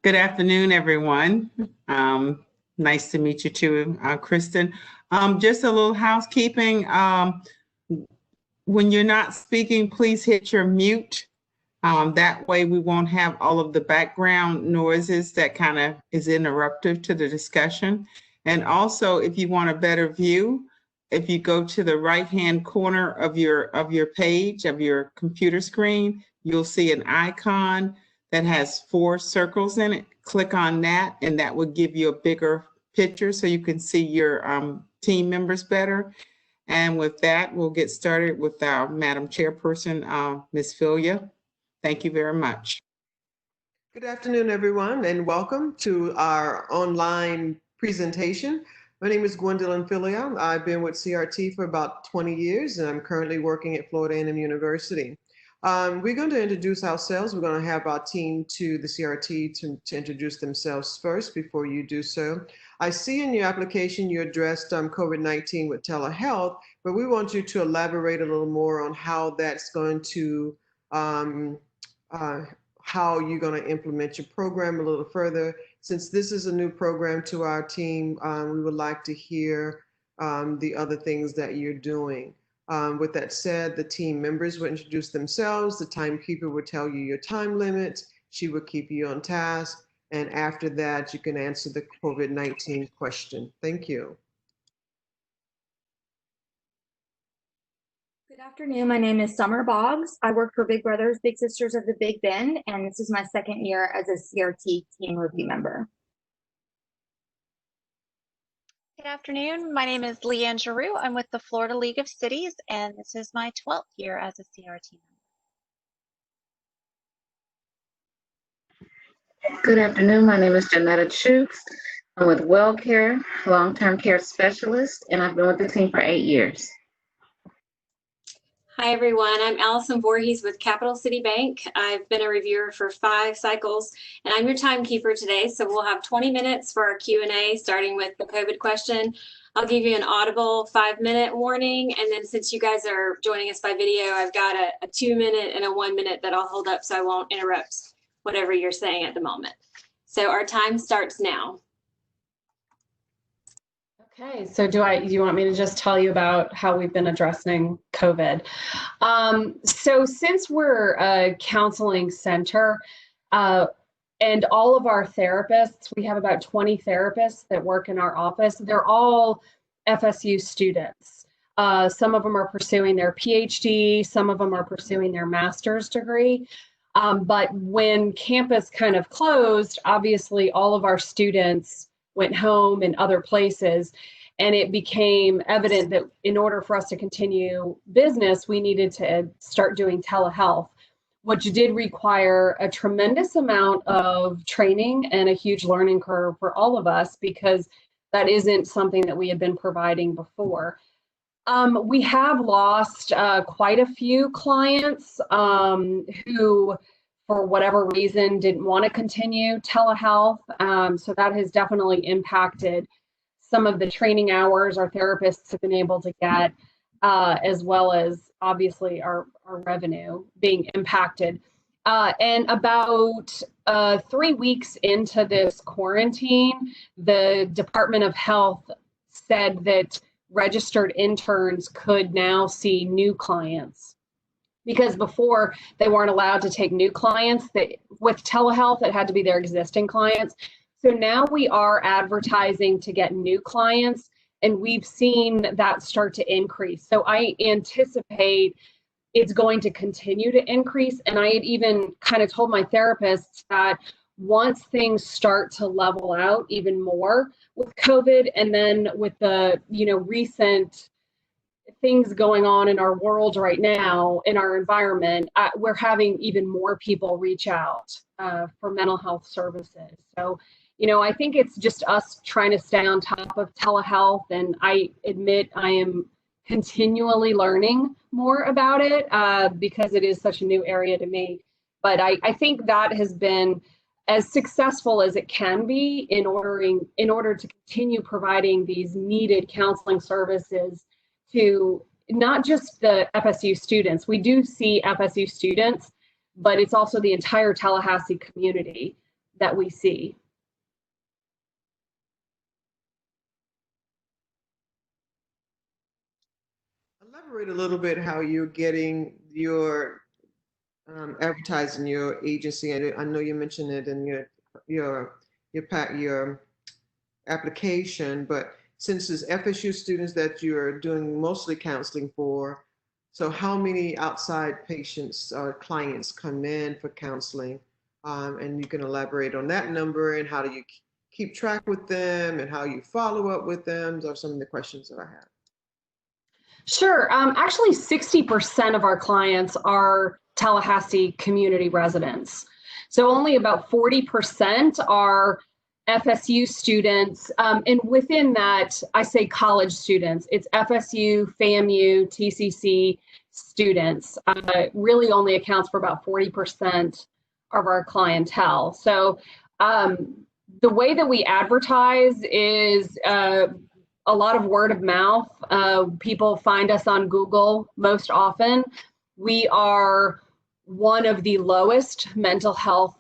Good afternoon, everyone. Nice to meet you too, Kristen. Just a little housekeeping. When you're not speaking, please hit your mute. That way we won't have all of the background noises that kind of is interruptive to the discussion. And also, if you want a better view, if you go to the right-hand corner of your page, of your computer screen, you'll see an icon that has 4 circles in it. Click on that, and that will give you a bigger picture so you can see your team members better. And with that, we'll get started with our Madam Chairperson, Ms. Filia. Thank you very much. Good afternoon, everyone, and welcome to our online presentation. My name is Gwendolyn Filia. I've been with CRT for about 20 years, and I'm currently working at Florida A&M University. We're going to introduce ourselves. We're going to have our team to the CRT to introduce themselves first before you do so. I see in your application you addressed COVID-19 with telehealth, but we want you to elaborate a little more on how that's going to, how you're going to implement your program a little further. Since this is a new program to our team, we would like to hear the other things that you're doing. With that said, the team members will introduce themselves. The timekeeper will tell you your time limit. She will keep you on task. And after that, you can answer the COVID-19 question. Thank you. Good afternoon. My name is Summer Boggs. I work for Big Brothers Big Sisters of the Big Bend, and this is my 2nd year as a CRT team review member. Good afternoon. My name is Leanne Giroux. I'm with the Florida League of Cities, and this is my 12th year as a CRT member. Good afternoon. My name is Janetta Chooks. I'm with WellCare, long-term care specialist, and I've been with the team for 8 years. Hi, everyone. I'm Allison Voorhees with Capital City Bank. I've been a reviewer for 5 cycles, and I'm your timekeeper today. So we'll have 20 minutes for our Q&A, starting with the COVID question. I'll give you an audible 5-minute warning. And then since you guys are joining us by video, I've got a 2-minute and a 1-minute that I'll hold up so I won't interrupt whatever you're saying at the moment. So our time starts now. Okay, so do you want me to just tell you about how we've been addressing COVID? So since we're a counseling center, and all of our therapists, we have about 20 therapists that work in our office. They're all FSU students. Some of them are pursuing their PhD, some of them are pursuing their master's degree. But when campus kind of closed, obviously all of our students went home and other places, and it became evident that in order for us to continue business, we needed to start doing telehealth, which did require a tremendous amount of training and a huge learning curve for all of us, because that isn't something that we had been providing before. We have lost quite a few clients who, for whatever reason, didn't want to continue telehealth. So that has definitely impacted some of the training hours our therapists have been able to get, as well as obviously our revenue being impacted. And about 3 weeks into this quarantine, the Department of Health said that registered interns could now see new clients, because before they weren't allowed to take new clients. With telehealth, it had to be their existing clients. So now we are advertising to get new clients, and we've seen that start to increase. So I anticipate it's going to continue to increase. And I had even kind of told my therapists that once things start to level out even more with COVID, and then with the, recent things going on in our world right now, in our environment, we're having even more people reach out for mental health services. So, I think it's just us trying to stay on top of telehealth. And I admit I am continually learning more about it because it is such a new area to me. But I think that has been as successful as it can be in order to continue providing these needed counseling services to not just the FSU students. We do see FSU students, but it's also the entire Tallahassee community that we see. Elaborate a little bit how you're getting your advertising your agency. I know you mentioned it in your application, but since it's FSU students that you're doing mostly counseling for, so how many outside patients or clients come in for counseling? And you can elaborate on that number, and how do you keep track with them, and how you follow up with them? Those are some of the questions that I have. Sure. Actually, 60% of our clients are Tallahassee community residents. So only about 40% are FSU students. And within that, I say college students. It's FSU, FAMU, TCC students. Really only accounts for about 40% of our clientele. So the way that we advertise is a lot of word of mouth. People find us on Google most often. We are one of the lowest mental health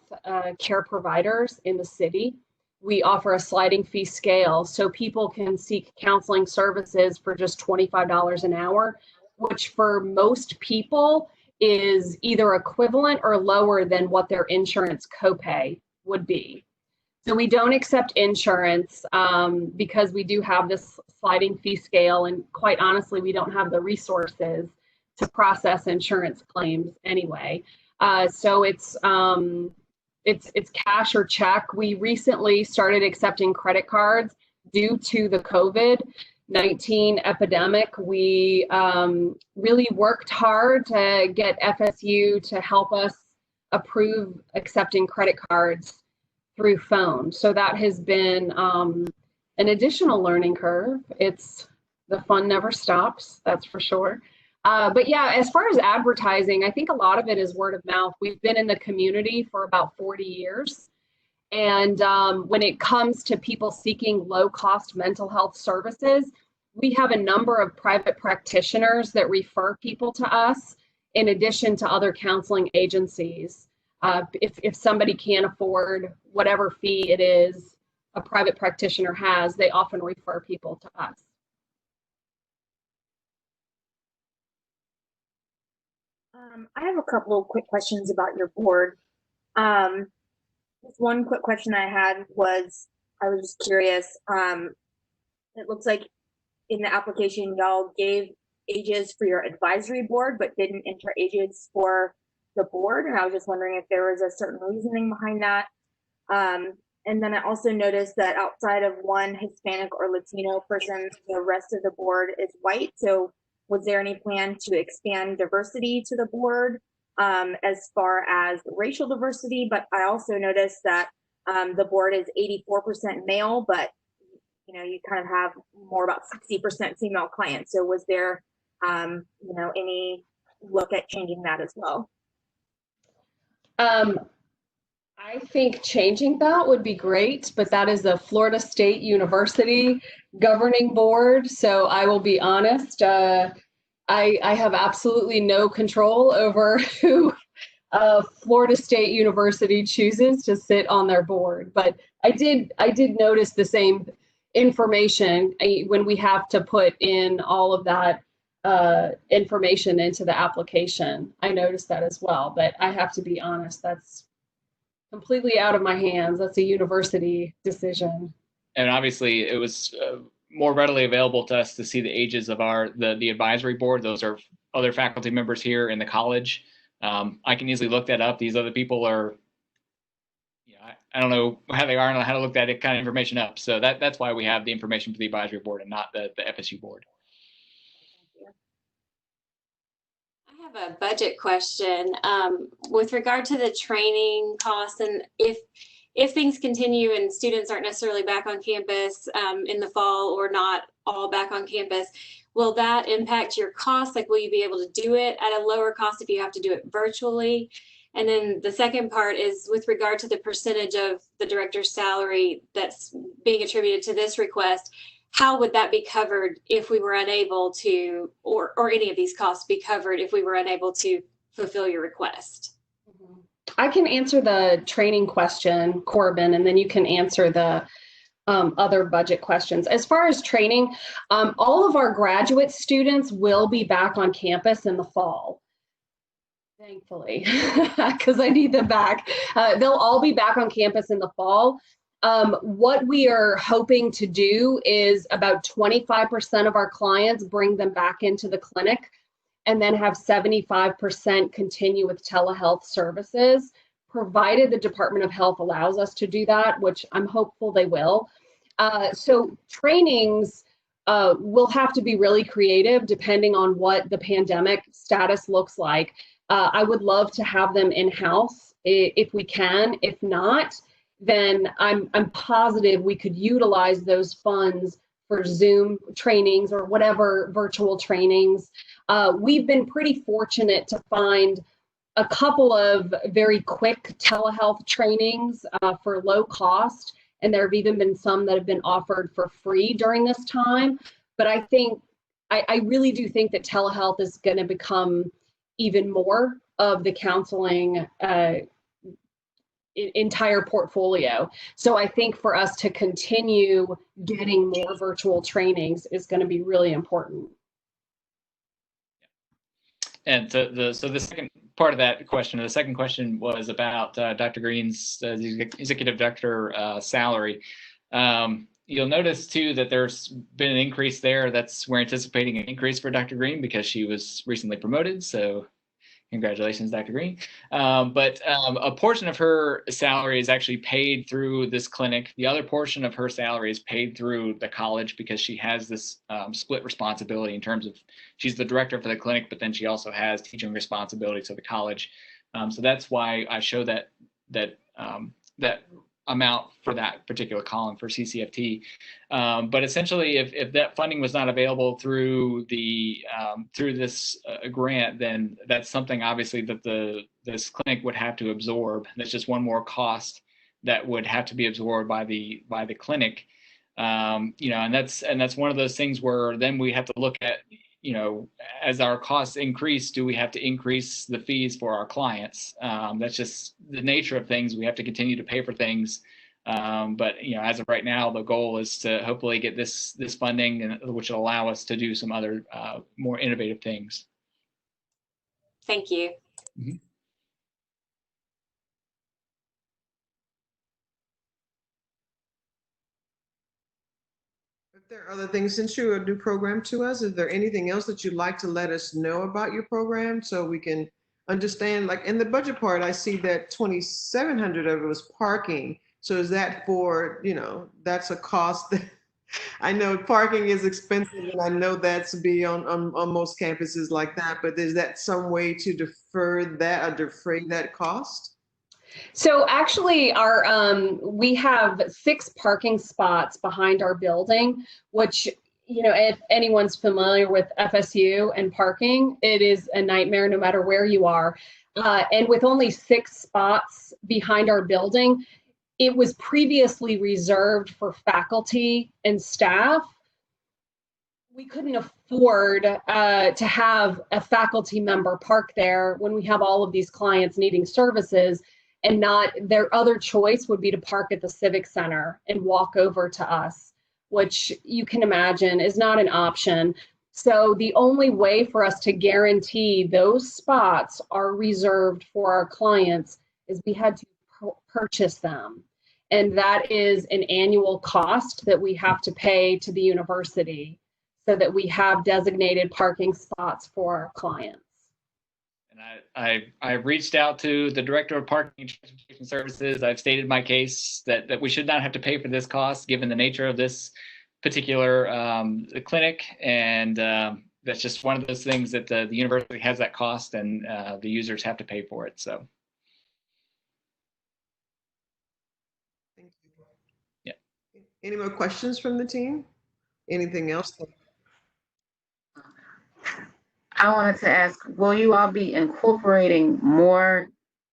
care providers in the city. We offer a sliding fee scale, so people can seek counseling services for just $25 an hour, which for most people is either equivalent or lower than what their insurance copay would be. So we don't accept insurance because we do have this sliding fee scale, and quite honestly, we don't have the resources to process insurance claims anyway. So it's cash or check. We recently started accepting credit cards due to the COVID-19 epidemic. We really worked hard to get FSU to help us approve accepting credit cards through phone. So that has been an additional learning curve. The fun never stops, that's for sure. But yeah, as far as advertising, I think a lot of it is word of mouth. We've been in the community for about 40 years. And when it comes to people seeking low-cost mental health services, we have a number of private practitioners that refer people to us, in addition to other counseling agencies. If somebody can't afford whatever fee it is a private practitioner has, they often refer people to us. I have a couple of quick questions about your board. One quick question I had was, I was just curious, it looks like in the application y'all gave ages for your advisory board, but didn't enter ages for the board. And I was just wondering if there was a certain reasoning behind that. And then I also noticed that outside of one Hispanic or Latino person, the rest of the board is white. So was there any plan to expand diversity to the board as far as racial diversity? But I also noticed that the board is 84% male, but you kind of have more about 60% female clients. So was there any look at changing that as well? I think changing that would be great, but that is a Florida State University governing board. So I will be honest, I have absolutely no control over who Florida State University chooses to sit on their board. But I did notice the same information when we have to put in all of that information into the application. I noticed that as well, but I have to be honest, that's completely out of my hands. That's a university decision. And obviously it was more readily available to us to see the ages of the advisory board. Those are other faculty members here in the college. I can easily look that up. These other people are, I don't know how they are. I don't know how to look that kind of information up. So that's why we have the information for the advisory board and not the FSU board. I have a budget question with regard to the training costs, and if things continue and students aren't necessarily back on campus in the fall or not all back on campus, will that impact your costs? Like, will you be able to do it at a lower cost if you have to do it virtually? And then the second part is with regard to the percentage of the director's salary that's being attributed to this request, how would that be covered if we were unable to, or any of these costs be covered if we were unable to fulfill your request? I can answer the training question, Corbin, and then you can answer the other budget questions. As far as training, all of our graduate students will be back on campus in the fall. Thankfully, because I need them back. They'll all be back on campus in the fall. What we are hoping to do is about 25% of our clients bring them back into the clinic, and then have 75% continue with telehealth services, provided the Department of Health allows us to do that, which I'm hopeful they will. So trainings will have to be really creative depending on what the pandemic status looks like. I would love to have them in-house if we can. If not, then I'm positive we could utilize those funds for Zoom trainings or whatever virtual trainings. We've been pretty fortunate to find a couple of very quick telehealth trainings for low cost, and there have even been some that have been offered for free during this time. But I really do think that telehealth is going to become even more of the counseling entire portfolio. So I think for us to continue getting more virtual trainings is going to be really important. And so the second part of that question, the second question was about Dr. Green's executive director salary. You'll notice too that there's been an increase there. We're anticipating an increase for Dr. Green because she was recently promoted. So congratulations, Dr. Green. But a portion of her salary is actually paid through this clinic. The other portion of her salary is paid through the college because she has this split responsibility in terms of she's the director for the clinic, but then she also has teaching responsibilities to the college. So that's why I show that amount for that particular column for CCFT. But essentially, if that funding was not available through this grant, then that's something obviously that this clinic would have to absorb. That's just one more cost that would have to be absorbed by the clinic. And that's one of those things where then we have to look at, as our costs increase, do we have to increase the fees for our clients? That's just the nature of things. We have to continue to pay for things. But as of right now, the goal is to hopefully get this funding, which will allow us to do some other more innovative things. Thank you. Mm-hmm. If there are other things, since you're a new program to us, is there anything else that you'd like to let us know about your program so we can understand? Like in the budget part, I see that 2,700 of it was parking. So is that for, that's a cost that I know parking is expensive, and I know that's on most campuses like that, but is that some way to defer that or defray that cost? So actually we have 6 parking spots behind our building, which, if anyone's familiar with FSU and parking, it is a nightmare no matter where you are. And with only 6 spots behind our building, it was previously reserved for faculty and staff. We couldn't afford to have a faculty member park there when we have all of these clients needing services, and not their other choice would be to park at the Civic Center and walk over to us, which you can imagine is not an option. So the only way for us to guarantee those spots are reserved for our clients is we had to purchase them. And that is an annual cost that we have to pay to the university so that we have designated parking spots for our clients. And I've reached out to the director of parking and transportation services. I've stated my case that we should not have to pay for this cost given the nature of this particular clinic. And that's just one of those things that the university has that cost, and the users have to pay for it. So. Thank you. Yeah. Any more questions from the team? Anything else? I wanted to ask, will you all be incorporating more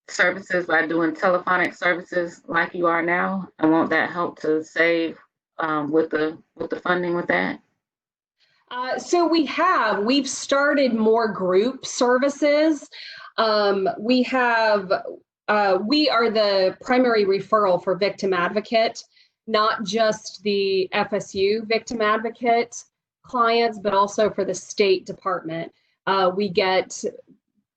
services by doing telephonic services like you are now? And won't that help to save with the funding with that? So we've started more group services. We are the primary referral for victim advocate, not just the FSU victim advocate clients, but also for the State Department. We get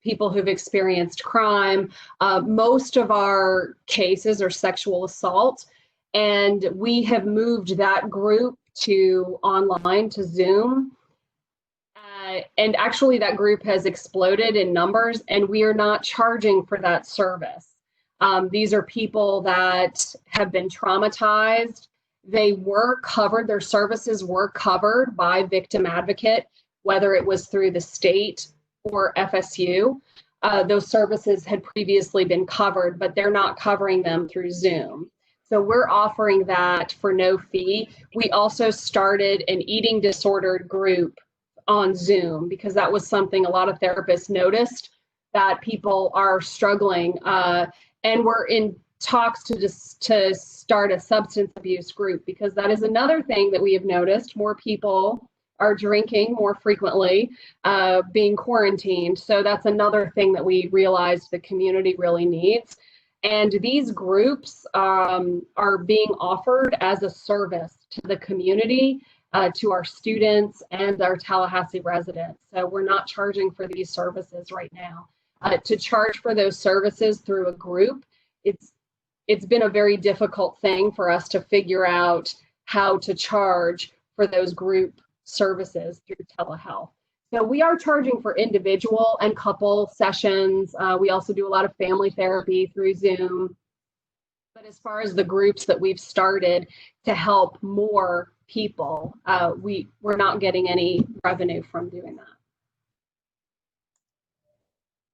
people who've experienced crime. Most of our cases are sexual assault, and we have moved that group to online, to Zoom. And actually that group has exploded in numbers, and we are not charging for that service. These are people that have been traumatized. They were covered, their services were covered by victim advocate, whether it was through the state or FSU. Those services had previously been covered, but they're not covering them through Zoom. So we're offering that for no fee. We also started an eating disordered group on Zoom because that was something a lot of therapists noticed, that people are struggling. And we're in talks to start a substance abuse group, because that is another thing that we have noticed. More people are drinking more frequently, being quarantined. So that's another thing that we realized the community really needs. And these groups are being offered as a service to the community, to our students and our Tallahassee residents. So we're not charging for these services right now. To charge for those services through a group, it's been a very difficult thing for us to figure out how to charge for those group services through telehealth. So we are charging for individual and couple sessions. We also do a lot of family therapy through Zoom. But as far as the groups that we've started to help more people, we're not getting any revenue from doing that.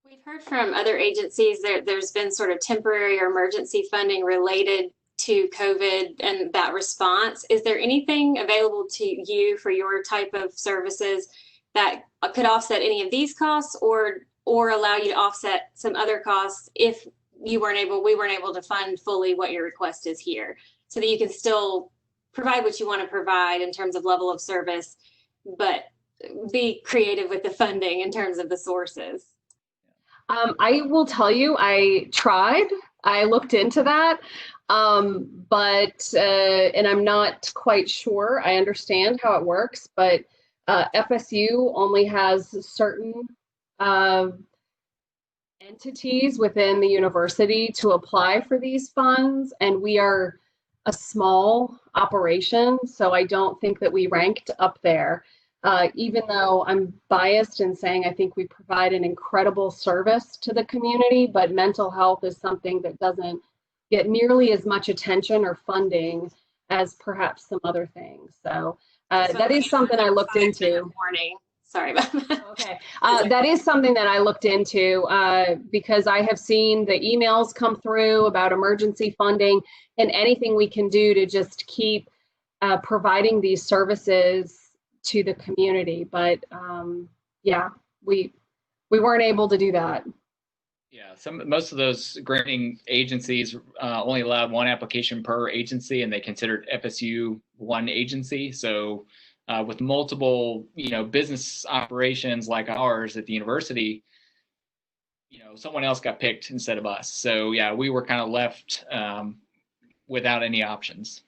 We've heard from other agencies there's been sort of temporary or emergency funding related to COVID and that response. Is there anything available to you for your type of services that could offset any of these costs, or allow you to offset some other costs if we weren't able to fund fully what your request is here, so that you can still provide what you want to provide in terms of level of service, but be creative with the funding in terms of the sources? I will tell you, I tried. I looked into that, but and I'm not quite sure I understand how it works, but FSU only has certain entities within the university to apply for these funds, and we are a small operation, so I don't think that we ranked up there. Even though I'm biased in saying I think we provide an incredible service to the community, but mental health is something that doesn't get nearly as much attention or funding as perhaps some other things. So that is something I looked into. Sorry about that. Okay, that is something that I looked into because I have seen the emails come through about emergency funding and anything we can do to just keep providing these services to the community. But yeah, we weren't able to do that. Yeah, most of those granting agencies only allowed one application per agency, and they considered FSU one agency. So with multiple, business operations like ours at the university, someone else got picked instead of us. So yeah, we were kind of left without any options.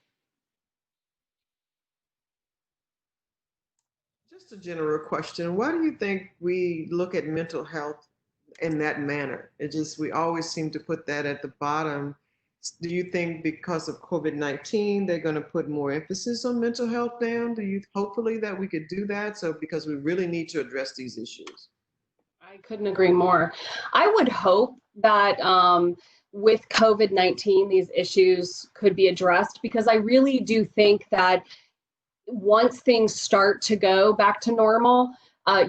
Just a general question. Why do you think we look at mental health in that manner? We always seem to put that at the bottom Do you think because of COVID-19, they're going to put more emphasis on mental health now? Do you hopefully that we could do that? So because we really need to address these issues. I couldn't agree more. I would hope that with COVID-19, these issues could be addressed, because I really do think that once things start to go back to normal,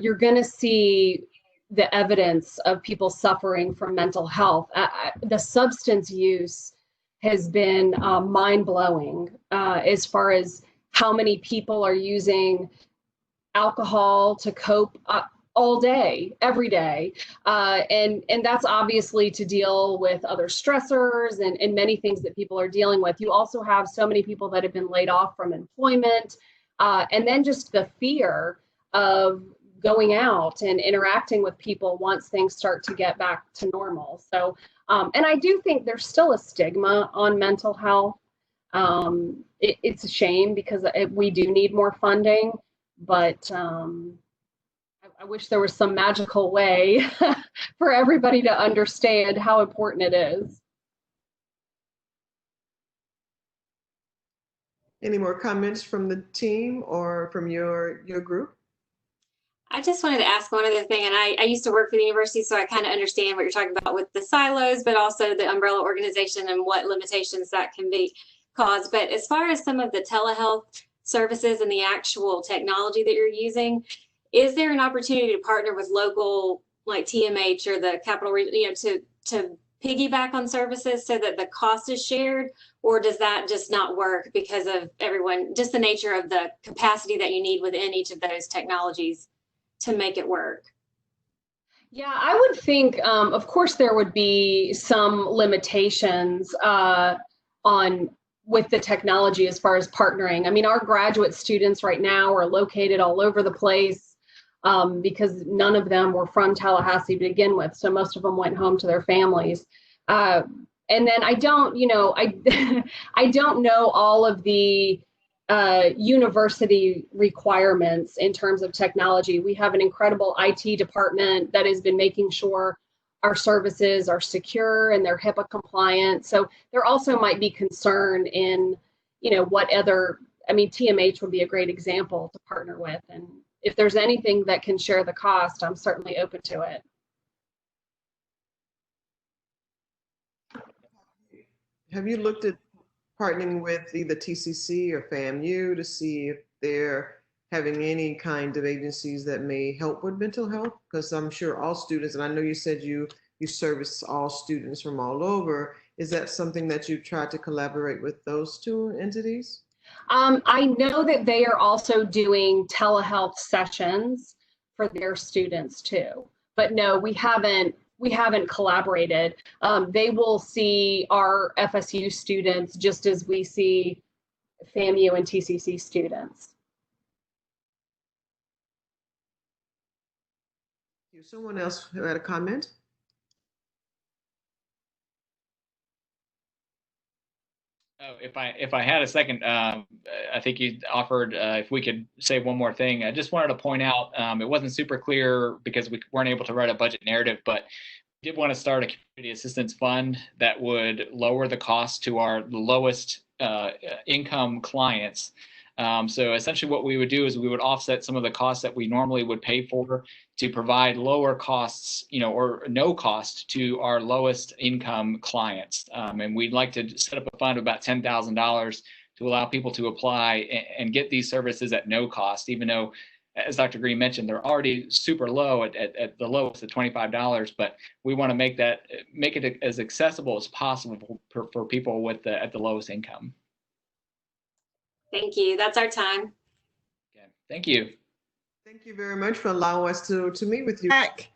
you're going to see the evidence of people suffering from mental health. The substance use has been mind-blowing as far as how many people are using alcohol to cope all day, every day. And that's obviously to deal with other stressors and many things that people are dealing with. You also have so many people that have been laid off from employment, and then just the fear of going out and interacting with people once things start to get back to normal. So, and I do think there's still a stigma on mental health. It's a shame because we do need more funding, but I wish there was some magical way for everybody to understand how important it is. Any more comments from the team or from your group? I just wanted to ask one other thing, and I used to work for the university, so I kind of understand what you're talking about with the silos, but also the umbrella organization and what limitations that can be caused. But as far as some of the telehealth services and the actual technology that you're using, is there an opportunity to partner with local, like TMH or the capital, to piggyback on services so that the cost is shared? Or does that just not work because of just the nature of the capacity that you need within each of those technologies to make it work? Yeah, I would think, of course, there would be some limitations with the technology as far as partnering. I mean, our graduate students right now are located all over the place because none of them were from Tallahassee to begin with. So most of them went home to their families. And then I don't know all of the university requirements in terms of technology. We have an incredible IT department that has been making sure our services are secure and they're HIPAA compliant. So there also might be concern in, TMH would be a great example to partner with. And if there's anything that can share the cost, I'm certainly open to it. Have you looked at partnering with either TCC or FAMU to see if they're having any kind of agencies that may help with mental health? Because I'm sure all students, and I know you said you service all students from all over. Is that something that you've tried to collaborate with those two entities? I know that they are also doing telehealth sessions for their students too. But no, we haven't collaborated. They will see our FSU students just as we see FAMU and TCC students. Someone else who had a comment? Oh, if I had a second, I think you offered if we could say one more thing. I just wanted to point out it wasn't super clear because we weren't able to write a budget narrative, but we did want to start a community assistance fund that would lower the cost to our lowest income clients. So essentially what we would do is we would offset some of the costs that we normally would pay for to provide lower costs, or no cost to our lowest income clients. And we'd like to set up a fund of about $10,000 to allow people to apply and get these services at no cost, even though, as Dr. Green mentioned, they're already super low at the lowest at $25, but we want to make it as accessible as possible for people at the lowest income. Thank you. That's our time. Okay. Thank you. Thank you very much for allowing us to meet with you. Back.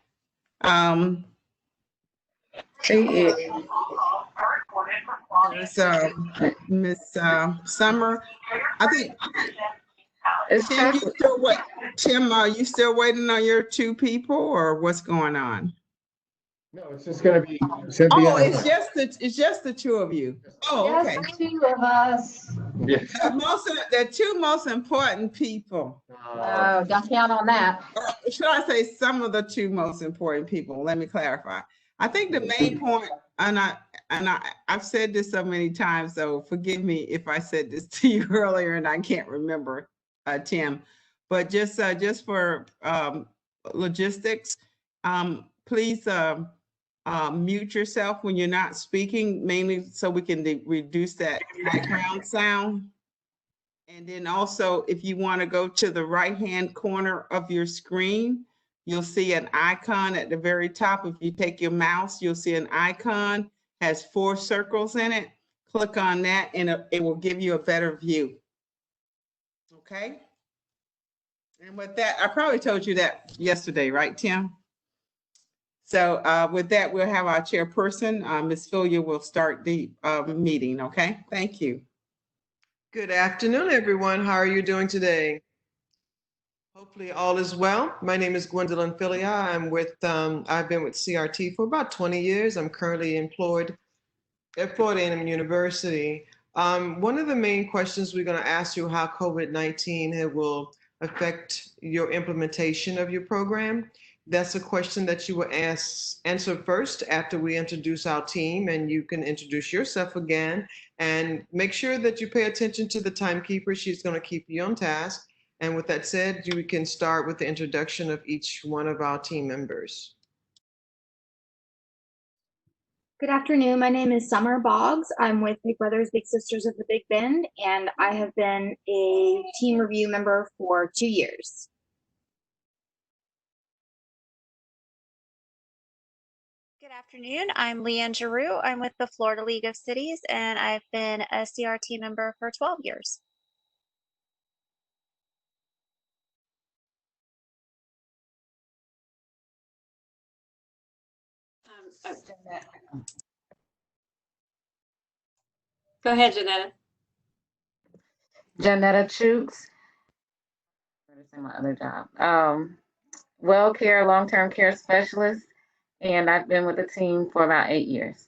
Miss Summer, I think. Tim, are you still waiting on your two people, or what's going on? No, it's just going to be Cynthia. Oh, it's just the two of you. Oh, okay. Just the two of us. Yes. The two most important people. Don't count on that. Or should I say some of the two most important people? Let me clarify. I think the main point I've said this so many times, so forgive me if I said this to you earlier and I can't remember, Tim. But just for logistics, please mute yourself when you're not speaking, mainly so we can reduce that background sound. And then also, if you want to go to the right-hand corner of your screen, you'll see an icon at the very top. If you take your mouse, you'll see an icon, has 4 circles in it. Click on that and it will give you a better view. Okay? And with that, I probably told you that yesterday, right, Tim? So with that, we'll have our chairperson, Ms. Filia, will start the meeting, okay? Thank you. Good afternoon, everyone. How are you doing today? Hopefully all is well. My name is Gwendolyn Filia. I've been with CRT for about 20 years. I'm currently employed at Florida A&M University. One of the main questions we're going to ask you how COVID-19 will affect your implementation of your program. That's a question that you will answer first after we introduce our team, and you can introduce yourself again and make sure that you pay attention to the timekeeper. She's going to keep you on task. And with that said, we can start with the introduction of each one of our team members. Good afternoon. My name is Summer Boggs. I'm with Big Brothers Big Sisters of the Big Bend, and I have been a team review member for 2 years. Good afternoon. I'm Leanne Giroux. I'm with the Florida League of Cities, and I've been a CRT member for 12 years. Go ahead, Janetta. Janetta Chooks. My other job. Well care, long-term care specialist, and I've been with the team for about 8 years.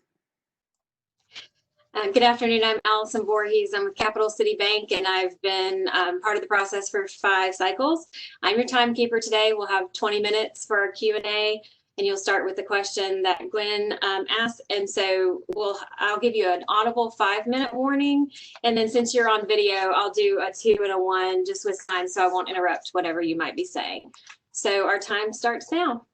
Good afternoon. I'm Allison Voorhees. I'm with Capital City Bank, and I've been part of the process for 5 cycles. I'm your timekeeper today. We'll have 20 minutes for our Q&A, and you'll start with the question that Gwen asked. And so I'll give you an audible 5-minute warning. And then since you're on video, I'll do a 2 and a 1 just with signs so I won't interrupt whatever you might be saying. So our time starts now.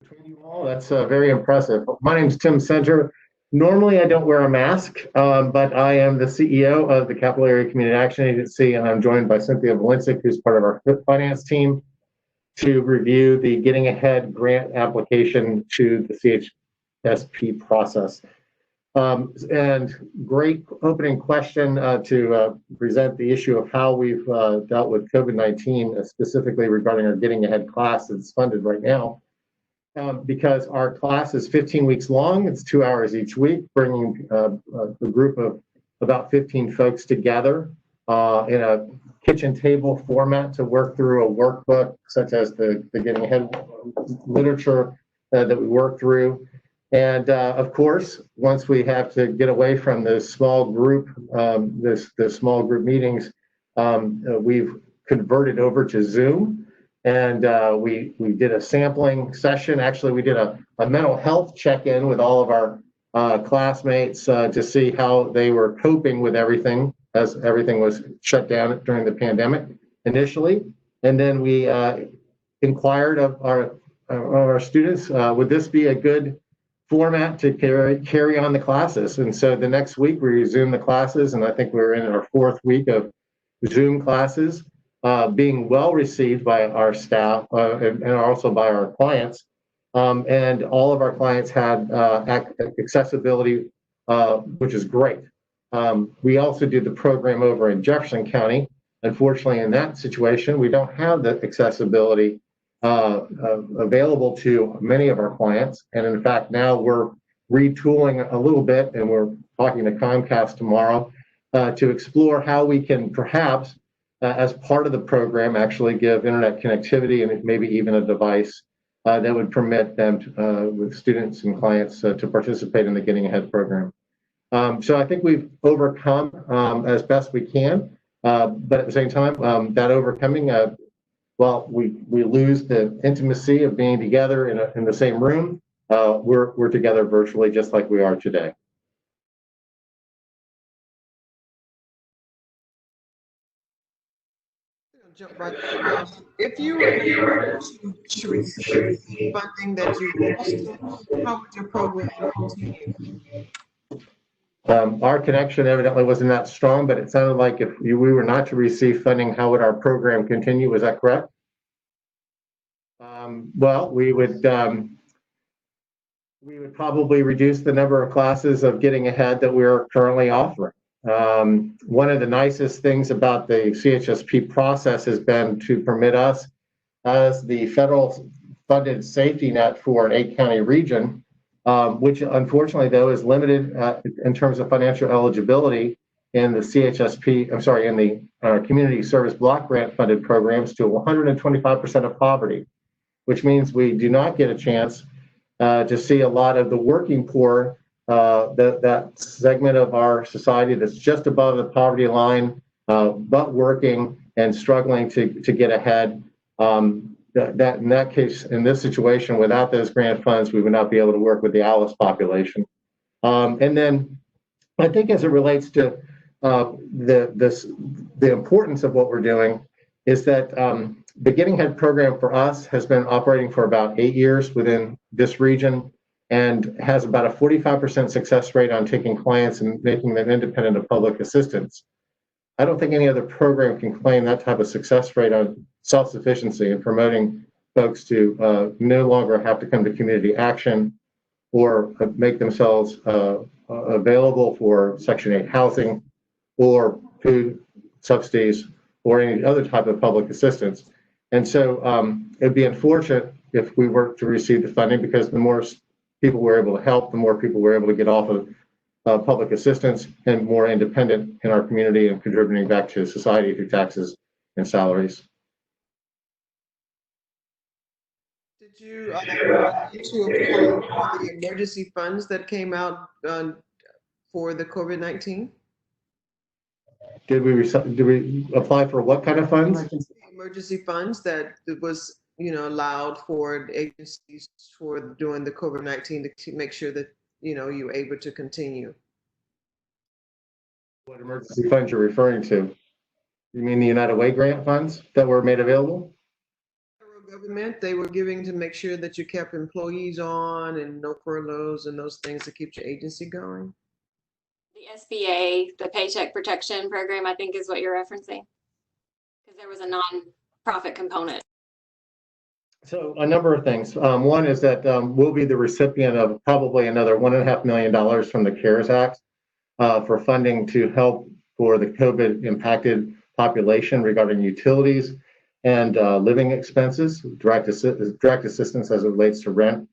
Between you all, that's very impressive. My name is Tim Center. Normally, I don't wear a mask, but I am the CEO of the Capital Area Community Action Agency, and I'm joined by Cynthia Valencic, who's part of our finance team, to review the Getting Ahead grant application to the CHSP process. And great opening question to present the issue of how we've dealt with COVID-19, specifically regarding our Getting Ahead class that's funded right now. Because our class is 15 weeks long, it's 2 hours each week, bringing a group of about 15 folks together in a kitchen table format to work through a workbook, such as the Getting Ahead literature that we work through. And of course, once we have to get away from the small group, the small group meetings, we've converted over to Zoom. And we did a sampling session. Actually, we did a mental health check-in with all of our classmates to see how they were coping with everything as everything was shut down during the pandemic initially. And then we inquired of our students, would this be a good format to carry on the classes? And so the next week we resumed the classes, and I think we're in our 4th week of Zoom classes. Being well received by our staff and also by our clients. And all of our clients had accessibility, which is great. We also did the program over in Jefferson County. Unfortunately, in that situation, we don't have the accessibility available to many of our clients. And in fact, now we're retooling a little bit, and we're talking to Comcast tomorrow to explore how we can perhaps as part of the program, actually give internet connectivity and maybe even a device that would permit them with students and clients to participate in the Getting Ahead program. So I think we've overcome as best we can, but at the same time, that overcoming well, we lose the intimacy of being together in the same room. We're together virtually just like we are today. Jump right in. If you were to receive funding that you lost, how would your program continue? Our connection evidently wasn't that strong, but it sounded like if we were not to receive funding, how would our program continue? Was that correct? Well, we would probably reduce the number of classes of Getting Ahead that we're currently offering. One of the nicest things about the CHSP process has been to permit us, as the federal funded safety net for an 8-county region, which unfortunately though is limited in terms of financial eligibility in the CHSP, I'm sorry, in the community service block grant funded programs to 125% of poverty, which means we do not get a chance to see a lot of the working poor, that segment of our society that's just above the poverty line, but working and struggling to get ahead. That in that case, in this situation, without those grant funds, we would not be able to work with the ALICE population. And then I think as it relates to the importance of what we're doing is that the Getting Ahead program for us has been operating for about 8 years within this region and has about a 45% success rate on taking clients and making them independent of public assistance. I don't think any other program can claim that type of success rate on self-sufficiency and promoting folks to no longer have to come to community action or make themselves available for Section 8 housing or food subsidies or any other type of public assistance. And so it'd be unfortunate if we were to receive the funding, because the more people we're able to help, the more people we're able to get off of public assistance and more independent in our community and contributing back to society through taxes and salaries. Did you apply for the emergency funds that came out for the COVID-19? Did we apply for what kind of funds? Emergency funds that was, allowed for agencies for doing the COVID-19 to make sure that, you were able to continue. What emergency funds you're referring to? You mean the United Way grant funds that were made available? Federal government, they were giving to make sure that you kept employees on and no furloughs and those things to keep your agency going. The SBA, the Paycheck Protection Program, I think is what you're referencing, because there was a non-profit component. So a number of things. One is that we'll be the recipient of probably another $1.5 million from the CARES Act for funding to help for the COVID impacted population regarding utilities and living expenses, direct assistance as it relates to rent.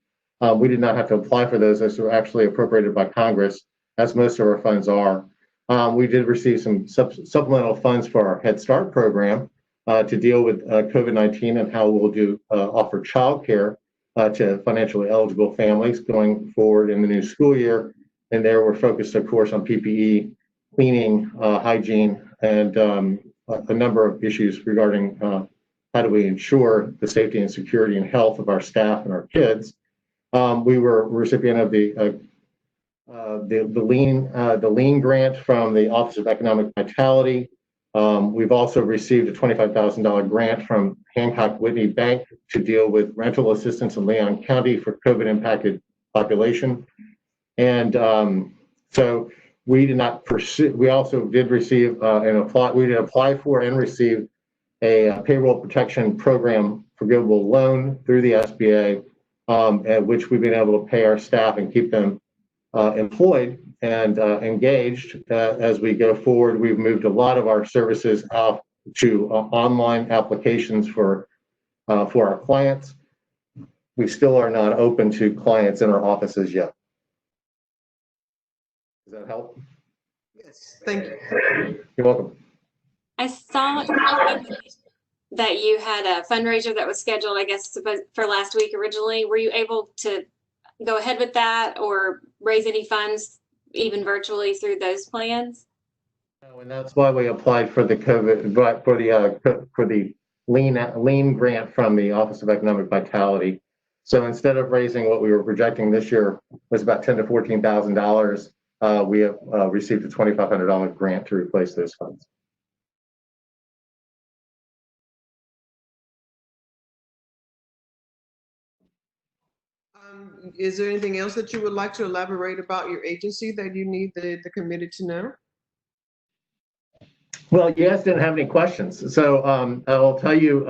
We did not have to apply for those, as were actually appropriated by Congress, as most of our funds are. We did receive some supplemental funds for our Head Start program to deal with COVID-19 and how we'll offer childcare to financially eligible families going forward in the new school year. And there we're focused, of course, on PPE, cleaning, hygiene, and a number of issues regarding how do we ensure the safety and security and health of our staff and our kids. We were a recipient of the lean grant from the Office of Economic Vitality. We've also received a $25,000 grant from Hancock Whitney Bank to deal with rental assistance in Leon County for COVID impacted population. And so we did not pursue, we also did receive we did apply for and receive a payroll protection program forgivable loan through the SBA, at which we've been able to pay our staff and keep them employed and engaged. As we go forward, we've moved a lot of our services out to online applications for our clients. We still are not open to clients in our offices yet. Does that help? Yes, thank you. You're welcome. I saw that you had a fundraiser that was scheduled, I guess, for last week originally. Were you able to go ahead with that or raise any funds even virtually through those plans? No, and that's why we applied for the COVID, for the lean grant from the Office of Economic Vitality. So instead of raising what we were projecting this year was about $10,000 to $14,000, we have received a $2,500 grant to replace those funds. Is there anything else that you would like to elaborate about your agency that you need the committee to know? Well, you guys didn't have any questions. So I'll tell you,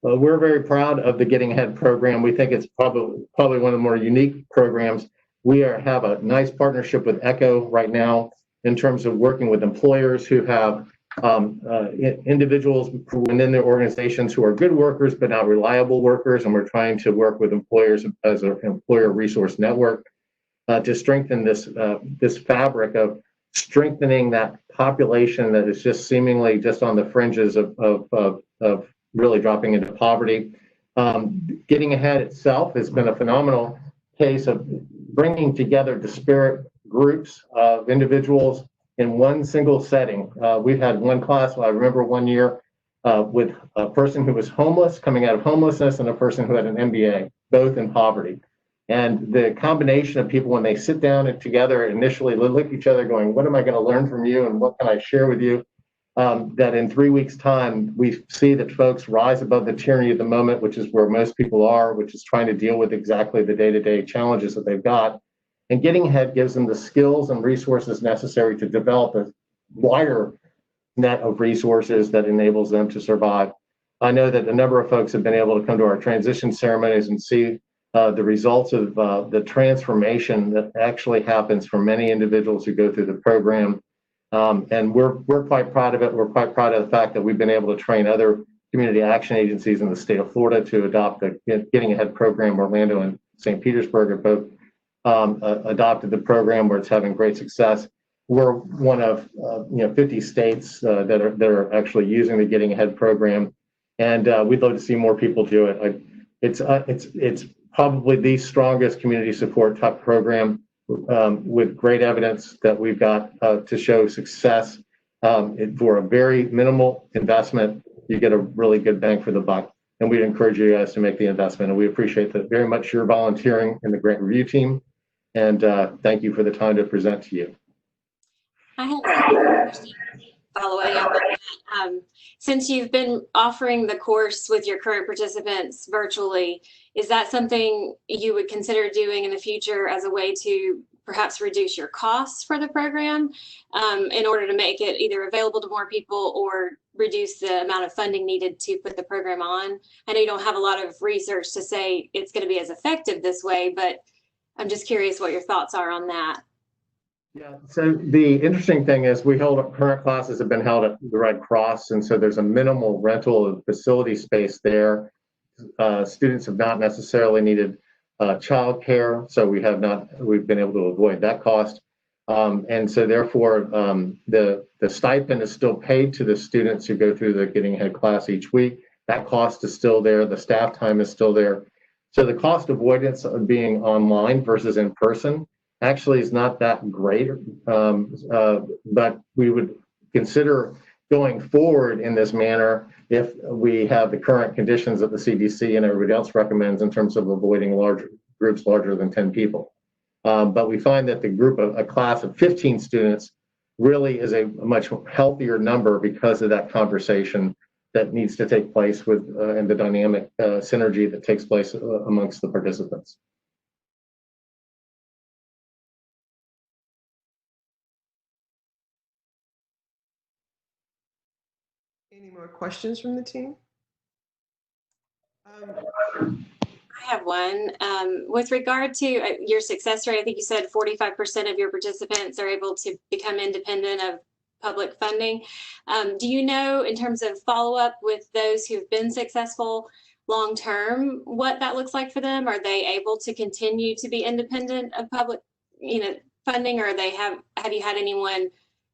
we're very proud of the Getting Ahead program. We think it's probably one of the more unique programs. We have a nice partnership with ECHO right now in terms of working with employers who have individuals within their organizations who are good workers but not reliable workers, and we're trying to work with employers as an employer resource network to strengthen this fabric of strengthening that population that is just seemingly just on the fringes of really dropping into poverty. Getting Ahead itself has been a phenomenal case of bringing together disparate groups of individuals in one single setting. We've had one class, I remember one year, with a person who was homeless, coming out of homelessness, and a person who had an MBA, both in poverty. And the combination of people, when they sit down and together, initially look at each other going, what am I going to learn from you and what can I share with you? That in 3 weeks' time, we see that folks rise above the tyranny of the moment, which is where most people are, which is trying to deal with exactly the day-to-day challenges that they've got. And Getting Ahead gives them the skills and resources necessary to develop a wider net of resources that enables them to survive. I know that a number of folks have been able to come to our transition ceremonies and see the results of the transformation that actually happens for many individuals who go through the program. And we're quite proud of it. We're quite proud of the fact that we've been able to train other community action agencies in the state of Florida to adopt the Getting Ahead program. Orlando and St. Petersburg have both adopted the program where it's having great success. We're one of 50 states that are actually using the Getting Ahead program, and we'd love to see more people do it. It's probably the strongest community support type program with great evidence that we've got to show success. For a very minimal investment, you get a really good bang for the buck. And we'd encourage you guys to make the investment. And we appreciate that very much your volunteering in the grant review team. And thank you for the time to present to you. I have a question following up on that. Since you've been offering the course with your current participants virtually, is that something you would consider doing in the future as a way to perhaps reduce your costs for the program in order to make it either available to more people or reduce the amount of funding needed to put the program on? I know you don't have a lot of research to say it's going to be as effective this way, but I'm just curious what your thoughts are on that. Yeah, so the interesting thing is current classes have been held at the Red Cross, and so there's a minimal rental of facility space there. Students have not necessarily needed childcare, so we've been able to avoid that cost. And so therefore, the stipend is still paid to the students who go through the Getting Ahead class each week. That cost is still there. The staff time is still there. So the cost avoidance of being online versus in person actually is not that great, but we would consider going forward in this manner if we have the current conditions that the CDC and everybody else recommends in terms of avoiding larger groups larger than 10 people. But we find that a class of 15 students really is a much healthier number because of that conversation that needs to take place with and the dynamic synergy that takes place amongst the participants. Any more questions from the team? I have one. With regard to your success rate, I think you said 45% of your participants are able to become independent of public funding. Do you know, in terms of follow-up with those who've been successful long-term, what that looks like for them? Are they able to continue to be independent of public, funding, or have you had anyone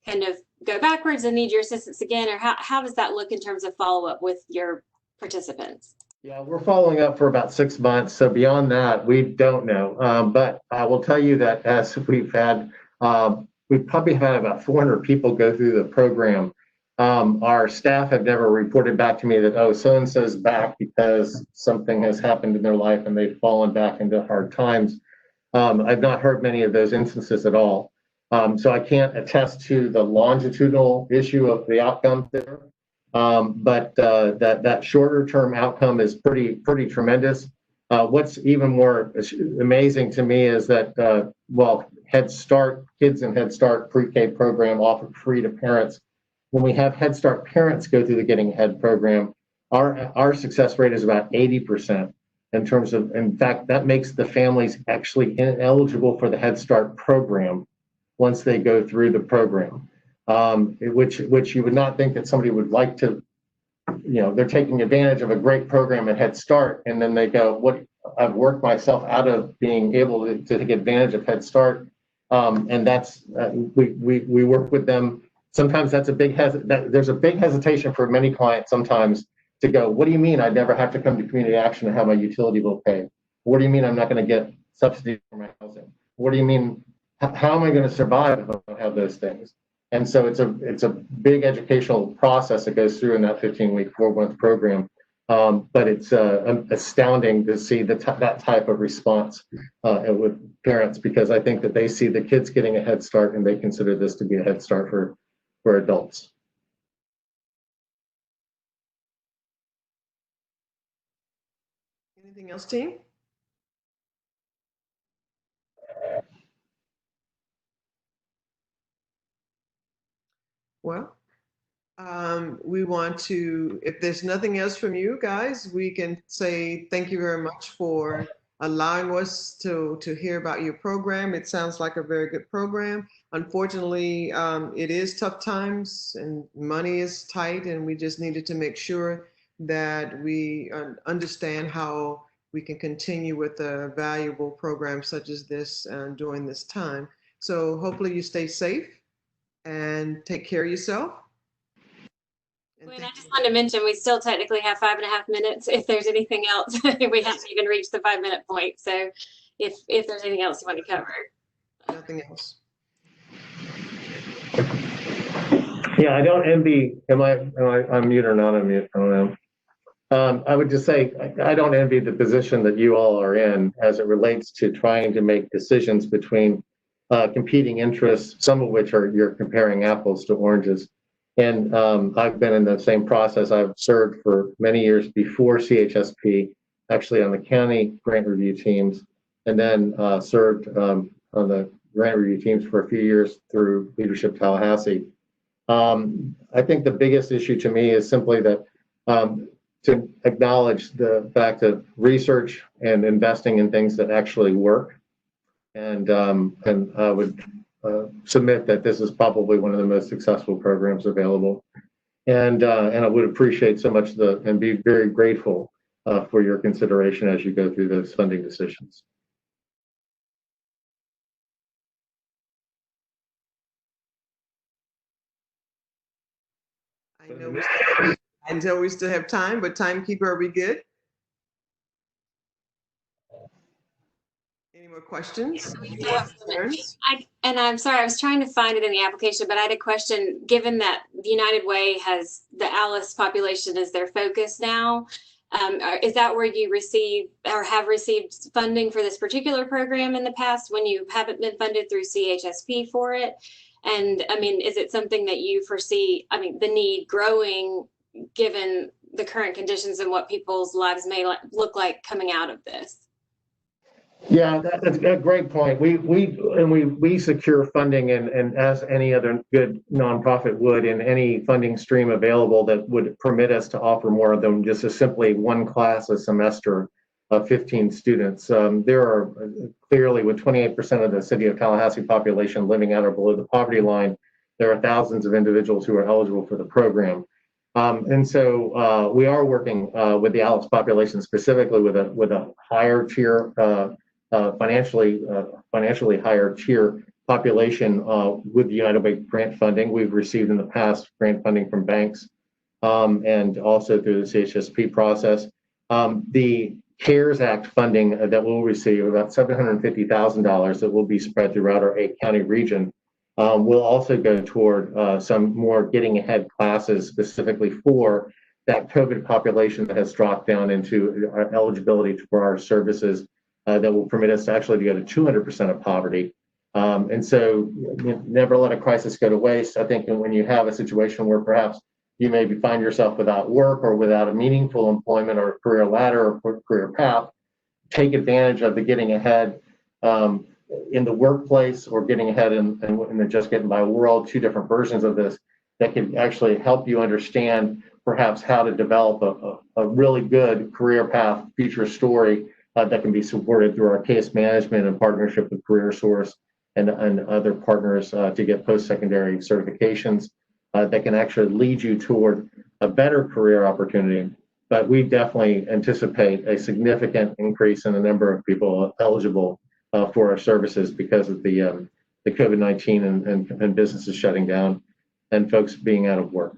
kind of go backwards and need your assistance again, or how does that look in terms of follow-up with your participants? Yeah, we're following up for about 6 months. So beyond that, we don't know. But I will tell you that as we've probably had about 400 people go through the program. Our staff have never reported back to me that, oh, so-and-so's back because something has happened in their life and they've fallen back into hard times. I've not heard many of those instances at all. So I can't attest to the longitudinal issue of the outcome there. But that shorter term outcome is pretty tremendous. What's even more amazing to me is that, well, Head Start, kids in Head Start pre-K program offered free to parents. When we have Head Start parents go through the Getting Ahead program, our success rate is about 80% in terms of, in fact, that makes the families actually ineligible for the Head Start program once they go through the program, which you would not think that somebody would like to, you know, they're taking advantage of a great program at Head Start, and then they go, what, I've worked myself out of being able to take advantage of Head Start. And that's, we work with them. Sometimes that's there's a big hesitation for many clients sometimes to go, what do you mean I never have to come to community action and have my utility bill paid? What do you mean I'm not going to get subsidies for my housing? What do you mean, how am I going to survive if I don't have those things? And so it's a big educational process that goes through in that 15-week, 4-month program. But it's astounding to see that type of response with parents, because I think that they see the kids getting a head start and they consider this to be a head start for adults. Anything else, team? Well, we want to, if there's nothing else from you guys, we can say thank you very much for allowing us to hear about your program. It sounds like a very good program. Unfortunately, it is tough times and money is tight, and we just needed to make sure that we understand how we can continue with a valuable program such as this during this time. So hopefully you stay safe and take care of yourself. Gwen, I just wanted to mention, we still technically have 5.5 minutes. If there's anything else, we haven't even reached the 5-minute point. So if there's anything else you want to cover. Nothing else. Yeah, I don't envy, am I unmute or not unmute? I don't know. I would just say, I don't envy the position that you all are in as it relates to trying to make decisions between competing interests, some of which are you're comparing apples to oranges. And I've been in the same process. I've served for many years before CHSP, actually on the county grant review teams, and then served on the grant review teams for a few years through Leadership Tallahassee. I think the biggest issue to me is simply that to acknowledge the fact that research and investing in things that actually work. And I would submit that this is probably one of the most successful programs available. And I would appreciate so much and be very grateful for your consideration as you go through those funding decisions. I know we still have time, but timekeeper, are we good? Any more questions? And I'm sorry, I was trying to find it in the application, but I had a question. Given that the United Way has the ALICE population as their focus now, is that where you receive or have received funding for this particular program in the past when you haven't been funded through CHSP for it? And I mean, is it something that you foresee, I mean, the need growing given the current conditions and what people's lives may look like coming out of this? Yeah, that's a great point. We secure funding and as any other good nonprofit would in any funding stream available that would permit us to offer more than just simply one class a semester of 15 students. There are clearly, with 28% of the city of Tallahassee population living at or below the poverty line, there are thousands of individuals who are eligible for the program. And so we are working with the ALICE population specifically with a higher tier, financially higher tier population with the United Way grant funding. We've received in the past grant funding from banks and also through the CHSP process. The CARES Act funding that we'll receive, about $750,000 that will be spread throughout our 8-county region, will also go toward some more getting ahead classes specifically for that COVID population that has dropped down into eligibility for our services that will permit us to actually to go to 200% of poverty. And so never let a crisis go to waste. I think when you have a situation where perhaps you maybe find yourself without work or without a meaningful employment or career ladder or career path, take advantage of the getting ahead in the workplace or getting ahead in the just getting by world, two different versions of this that can actually help you understand perhaps how to develop a really good career path, future story that can be supported through our case management and partnership with CareerSource and other partners to get post-secondary certifications that can actually lead you toward a better career opportunity. But we definitely anticipate a significant increase in the number of people eligible for our services because of the COVID-19 and businesses shutting down and folks being out of work.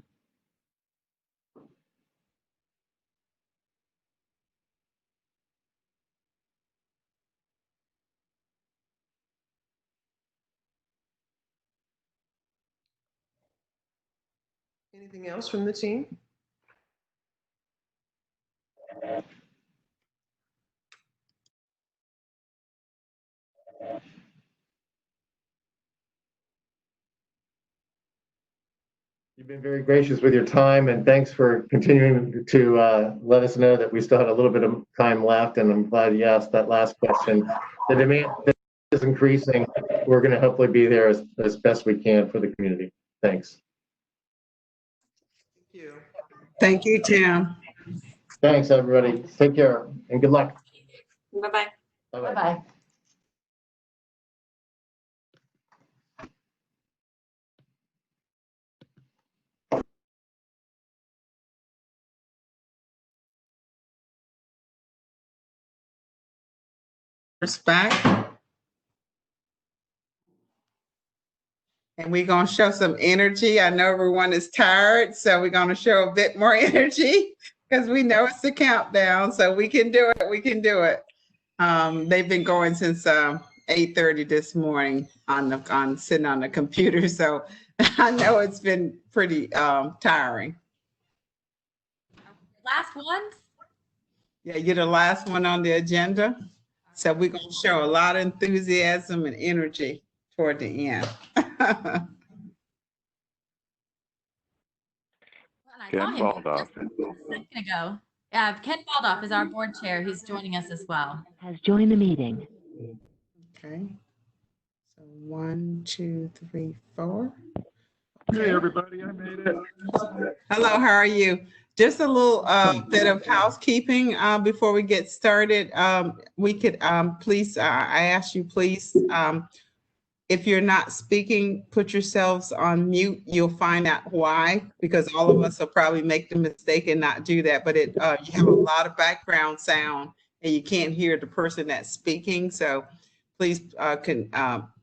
Anything else from the team? You've been very gracious with your time, and thanks for continuing to let us know that we still had a little bit of time left. And I'm glad you asked that last question. The demand is increasing. We're going to hopefully be there as best we can for the community. Thanks. Thank you. Thank you, Tim. Thanks, everybody. Take care and good luck. Bye-bye. Bye-bye. Bye-bye. Back. And we're going to show some energy. I know everyone is tired, so we're going to show a bit more energy because we know it's the countdown, so we can do it. We can do it. They've been going since 8:30 this morning on sitting on the computer, so I know it's been pretty tiring. Last one? Yeah, you're the last one on the agenda. So we're going to show a lot of enthusiasm and energy toward the end. Ken Baldoff. A second ago. Ken Baldoff is our board chair who's joining us as well. Has joined the meeting. Okay. So 1, 2, 3, 4. Hey, everybody, I made it. Hello, how are you? Just a little bit of housekeeping before we get started. We could please, I ask you please, if you're not speaking, put yourselves on mute. You'll find out why, because all of us will probably make the mistake and not do that. But you have a lot of background sound and you can't hear the person that's speaking. So please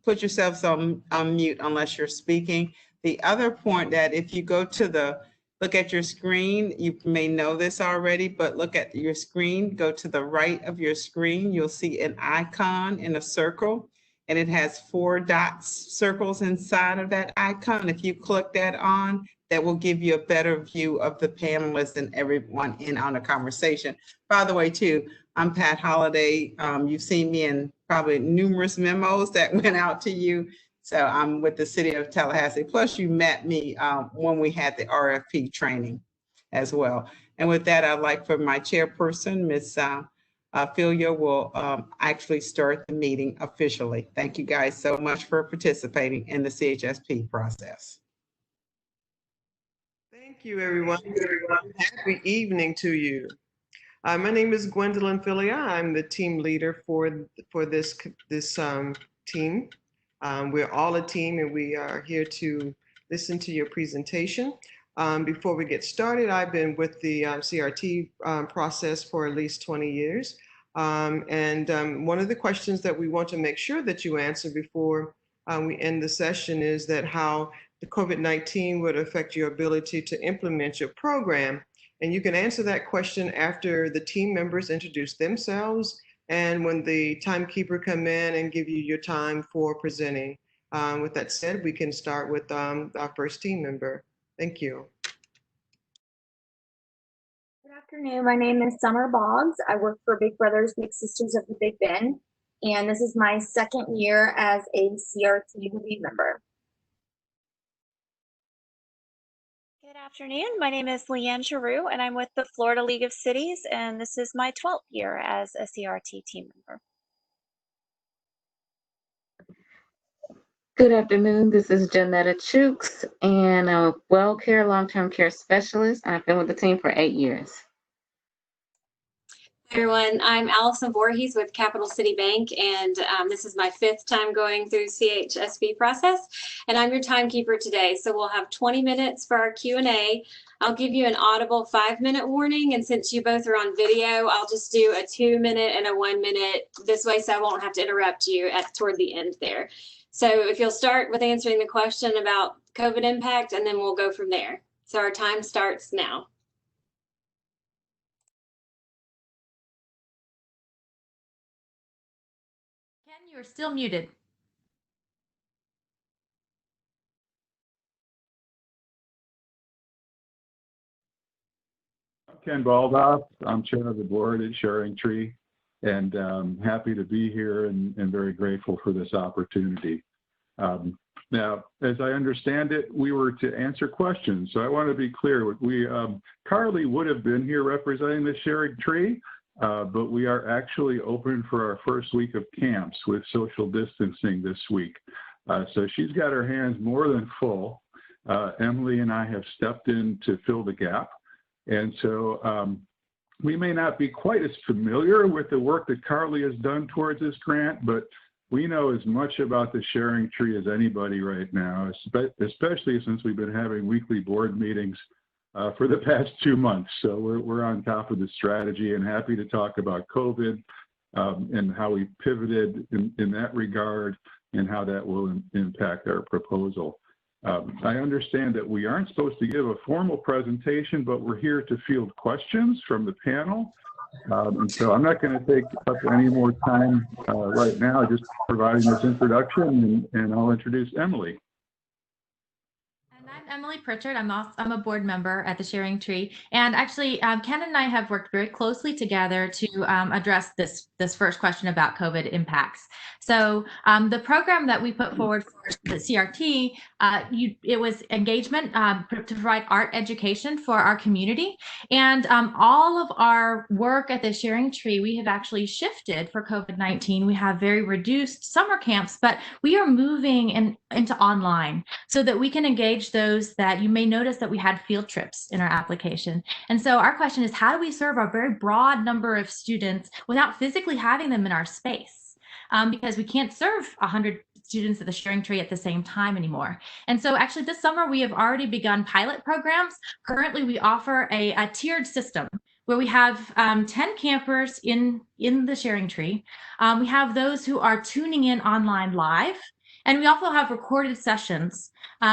put yourselves on mute unless you're speaking. The other point that if you go to look at your screen, you may know this already, but look at your screen, go to the right of your screen, you'll see an icon in a circle, and it has 4 dots, circles inside of that icon. If you click that on, that will give you a better view of the panelists and everyone in on the conversation. By the way, too, I'm Pat Holliday. You've seen me in probably numerous memos that went out to you. So I'm with the city of Tallahassee. Plus you met me when we had the RFP training as well. And with that, I'd like for my chairperson, Ms. Filia, will actually start the meeting officially. Thank you guys so much for participating in the CHSP process. Thank you, everyone. Happy evening to you. My name is Gwendolyn Filia. I'm the team leader for this team. We're all a team and we are here to listen to your presentation. Before we get started, I've been with the CRT process for at least 20 years. One of the questions that we want to make sure that you answer before we end the session is that how the COVID-19 would affect your ability to implement your program. And you can answer that question after the team members introduce themselves and when the timekeeper come in and give you your time for presenting. With that said, we can start with our first team member. Thank you. Good afternoon. My name is Summer Boggs. I work for Big Brothers Big Sisters of the Big Bend, and this is my second year as a CRT lead member. Good afternoon. My name is Leanne Giroux, and I'm with the Florida League of Cities, and this is my 12th year as a CRT team member. Good afternoon. This is Janetta Chooks, and a well care long-term care specialist. I've been with the team for 8 years. Hey everyone, I'm Allison Voorhees with Capital City Bank, and this is my 5th time going through CHSP process, and I'm your timekeeper today. So we'll have 20 minutes for our Q&A. I'll give you an audible 5-minute warning, and since you both are on video, I'll just do a 2-minute and a 1-minute this way, so I won't have to interrupt you toward the end there. So if you'll start with answering the question about COVID impact, and then we'll go from there. So our time starts now. Ken, you're still muted. I'm Ken Baldoff. I'm chair of the board at Sharing Tree, and happy to be here and very grateful for this opportunity. Now, as I understand it, we were to answer questions. So I want to be clear. Carly would have been here representing the Sharing Tree, but we are actually open for our first week of camps with social distancing this week. So she's got her hands more than full. Emily and I have stepped in to fill the gap. And so we may not be quite as familiar with the work that Carly has done towards this grant, but we know as much about the Sharing Tree as anybody right now, especially since we've been having weekly board meetings for the past 2 months. So we're on top of the strategy and happy to talk about COVID and how we pivoted in that regard and how that will impact our proposal. I understand that we aren't supposed to give a formal presentation, but we're here to field questions from the panel. And so I'm not going to take up any more time right now, just providing this introduction, and I'll introduce Emily. And I'm Emily Pritchard. I'm a board member at the Sharing Tree. And actually, Ken and I have worked very closely together to address this first question about COVID impacts. So the program that we put forward for the CRT, it was engagement to provide art education for our community. And all of our work at the Sharing Tree, we have actually shifted for COVID-19. We have very reduced summer camps, but we are moving into online so that we can engage those that you may notice that we had field trips in our application. And so our question is, how do we serve a very broad number of students without physically having them in our space? Because we can't serve 100 students at the Sharing Tree at the same time anymore. And so actually this summer we have already begun pilot programs. Currently we offer a tiered system where we have 10 campers in the Sharing Tree. We have those who are tuning in online live. And we also have recorded sessions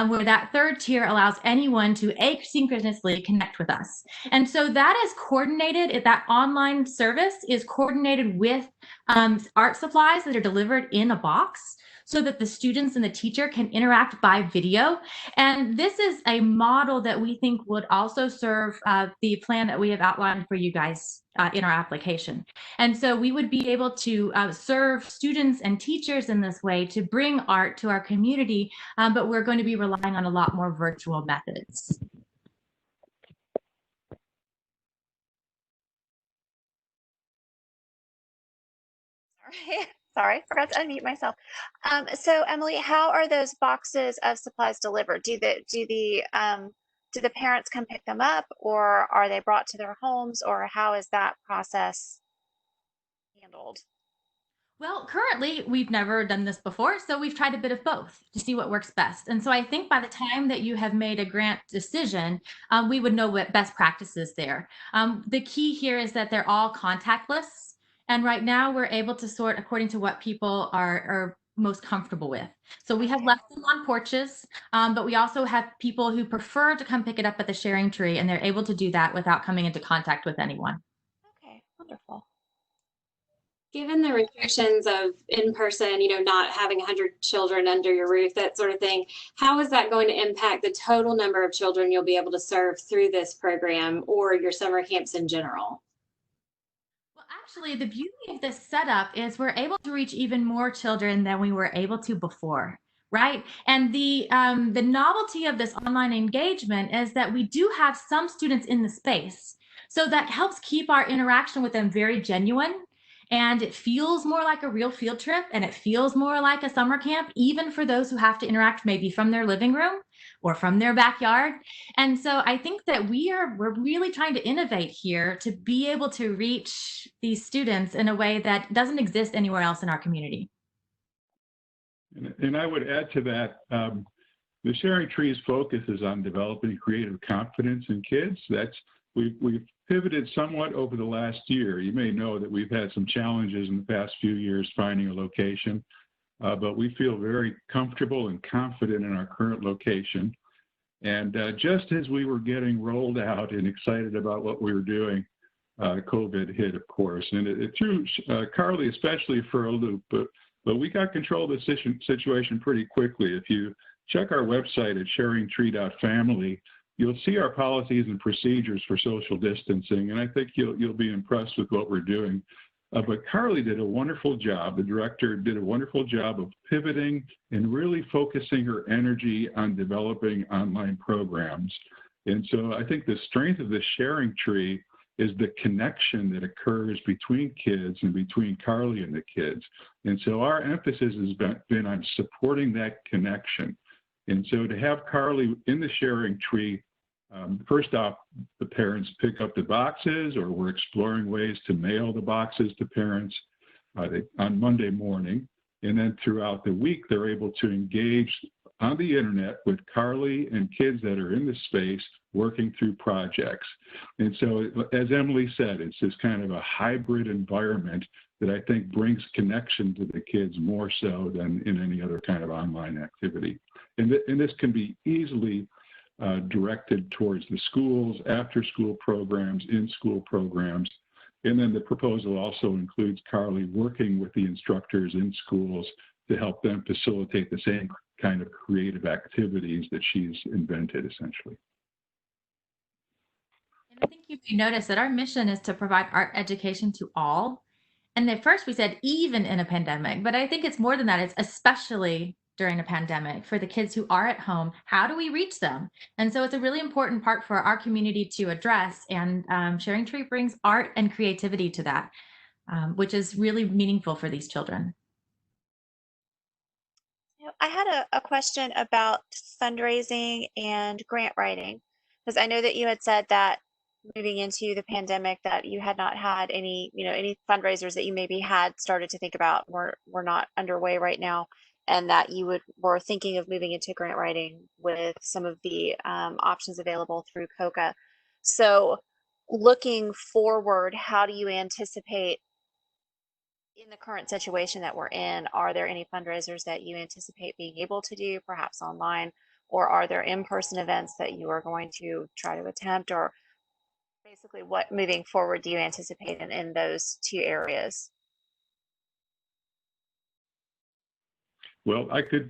where that third tier allows anyone to asynchronously connect with us. And so that is coordinated, that online service is coordinated with art supplies that are delivered in a box so that the students and the teacher can interact by video. And this is a model that we think would also serve the plan that we have outlined for you guys in our application. And so we would be able to serve students and teachers in this way to bring art to our community, but we're going to be relying on a lot more virtual methods. Sorry, forgot to unmute myself. So Emily, how are those boxes of supplies delivered? Do the parents come pick them up, or are they brought to their homes, or how is that process handled? Well, currently, we've never done this before, so we've tried a bit of both to see what works best. And so I think by the time that you have made a grant decision, we would know what best practices there. The key here is that they're all contactless. And right now we're able to sort according to what people are most comfortable with. So we have left them on porches, but we also have people who prefer to come pick it up at the Sharing Tree, and they're able to do that without coming into contact with anyone. Okay, wonderful. Given the restrictions of in-person, not having 100 children under your roof, that sort of thing, how is that going to impact the total number of children you'll be able to serve through this program or your summer camps in general? Well, actually, the beauty of this setup is we're able to reach even more children than we were able to before, right? And the novelty of this online engagement is that we do have some students in the space, so that helps keep our interaction with them very genuine. And it feels more like a real field trip, and it feels more like a summer camp, even for those who have to interact maybe from their living room or from their backyard. And so I think that we're really trying to innovate here to be able to reach these students in a way that doesn't exist anywhere else in our community. And I would add to that, the Sharing Trees focus is on developing creative confidence in kids. We've pivoted somewhat over the last year. You may know that we've had some challenges in the past few years finding a location, but we feel very comfortable and confident in our current location. And just as we were getting rolled out and excited about what we were doing, COVID hit, of course, and it threw Carly especially for a loop, but we got control of the situation pretty quickly. If you check our website at sharingtree.family, you'll see our policies and procedures for social distancing, and I think you'll be impressed with what we're doing. But Carly did a wonderful job. The director did a wonderful job of pivoting and really focusing her energy on developing online programs. And so I think the strength of the Sharing Tree is the connection that occurs between kids and between Carly and the kids. And so our emphasis has been on supporting that connection. And so to have Carly in the Sharing Tree, first off, the parents pick up the boxes, or we're exploring ways to mail the boxes to parents on Monday morning. And then throughout the week, they're able to engage on the internet with Carly and kids that are in the space working through projects. And so, as Emily said, it's this kind of a hybrid environment that I think brings connection to the kids more so than in any other kind of online activity. And this can be easily directed towards the schools, after-school programs, in-school programs. And then the proposal also includes Carly working with the instructors in schools to help them facilitate the same kind of creative activities that she's invented, essentially. And I think you notice that our mission is to provide art education to all. And at first we said even in a pandemic, but I think it's more than that. It's especially during a pandemic for the kids who are at home. How do we reach them? And so it's a really important part for our community to address. And Sharing Tree brings art and creativity to that, which is really meaningful for these children. I had a question about fundraising and grant writing, because I know that you had said that moving into the pandemic that you had not had any, any fundraisers that you maybe had started to think about were not underway right now, and that you were thinking of moving into grant writing with some of the options available through COCA. So looking forward, how do you anticipate, in the current situation that we're in, are there any fundraisers that you anticipate being able to do, perhaps online, or are there in-person events that you are going to try to attempt, or basically what moving forward do you anticipate in those two areas? Well, I can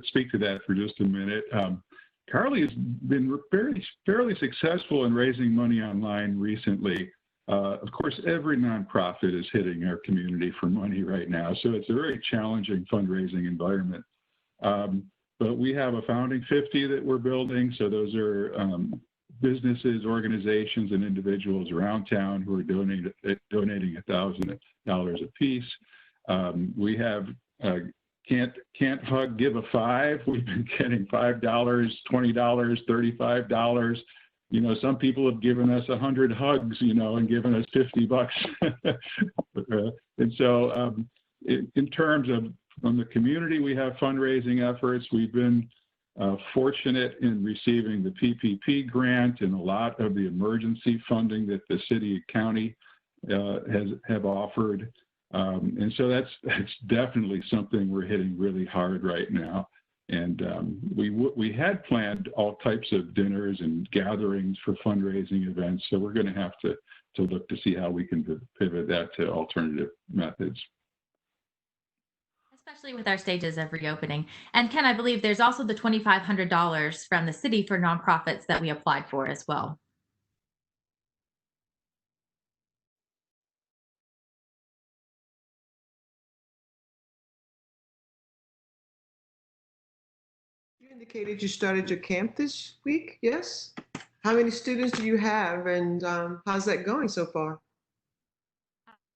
speak to that for just a minute. Carly has been fairly successful in raising money online recently. Of course, every nonprofit is hitting our community for money right now, so it's a very challenging fundraising environment. But we have a founding 50 that we're building, so those are businesses, organizations, and individuals around town who are donating $1,000 a piece. We have Can't Hug, Give a $5. We've been getting $5, $20, $35. Some people have given us 100 hugs, and given us $50. And so in terms of from the community, we have fundraising efforts. We've been fortunate in receiving the PPP grant and a lot of the emergency funding that the city and county have offered. And so that's definitely something we're hitting really hard right now. And we had planned all types of dinners and gatherings for fundraising events. So we're going to have to look to see how we can pivot that to alternative methods. Especially with our stages of reopening. And Ken, I believe there's also the $2,500 from the city for nonprofits that we applied for as well. You indicated you started your camp this week, yes? How many students do you have, and how's that going so far?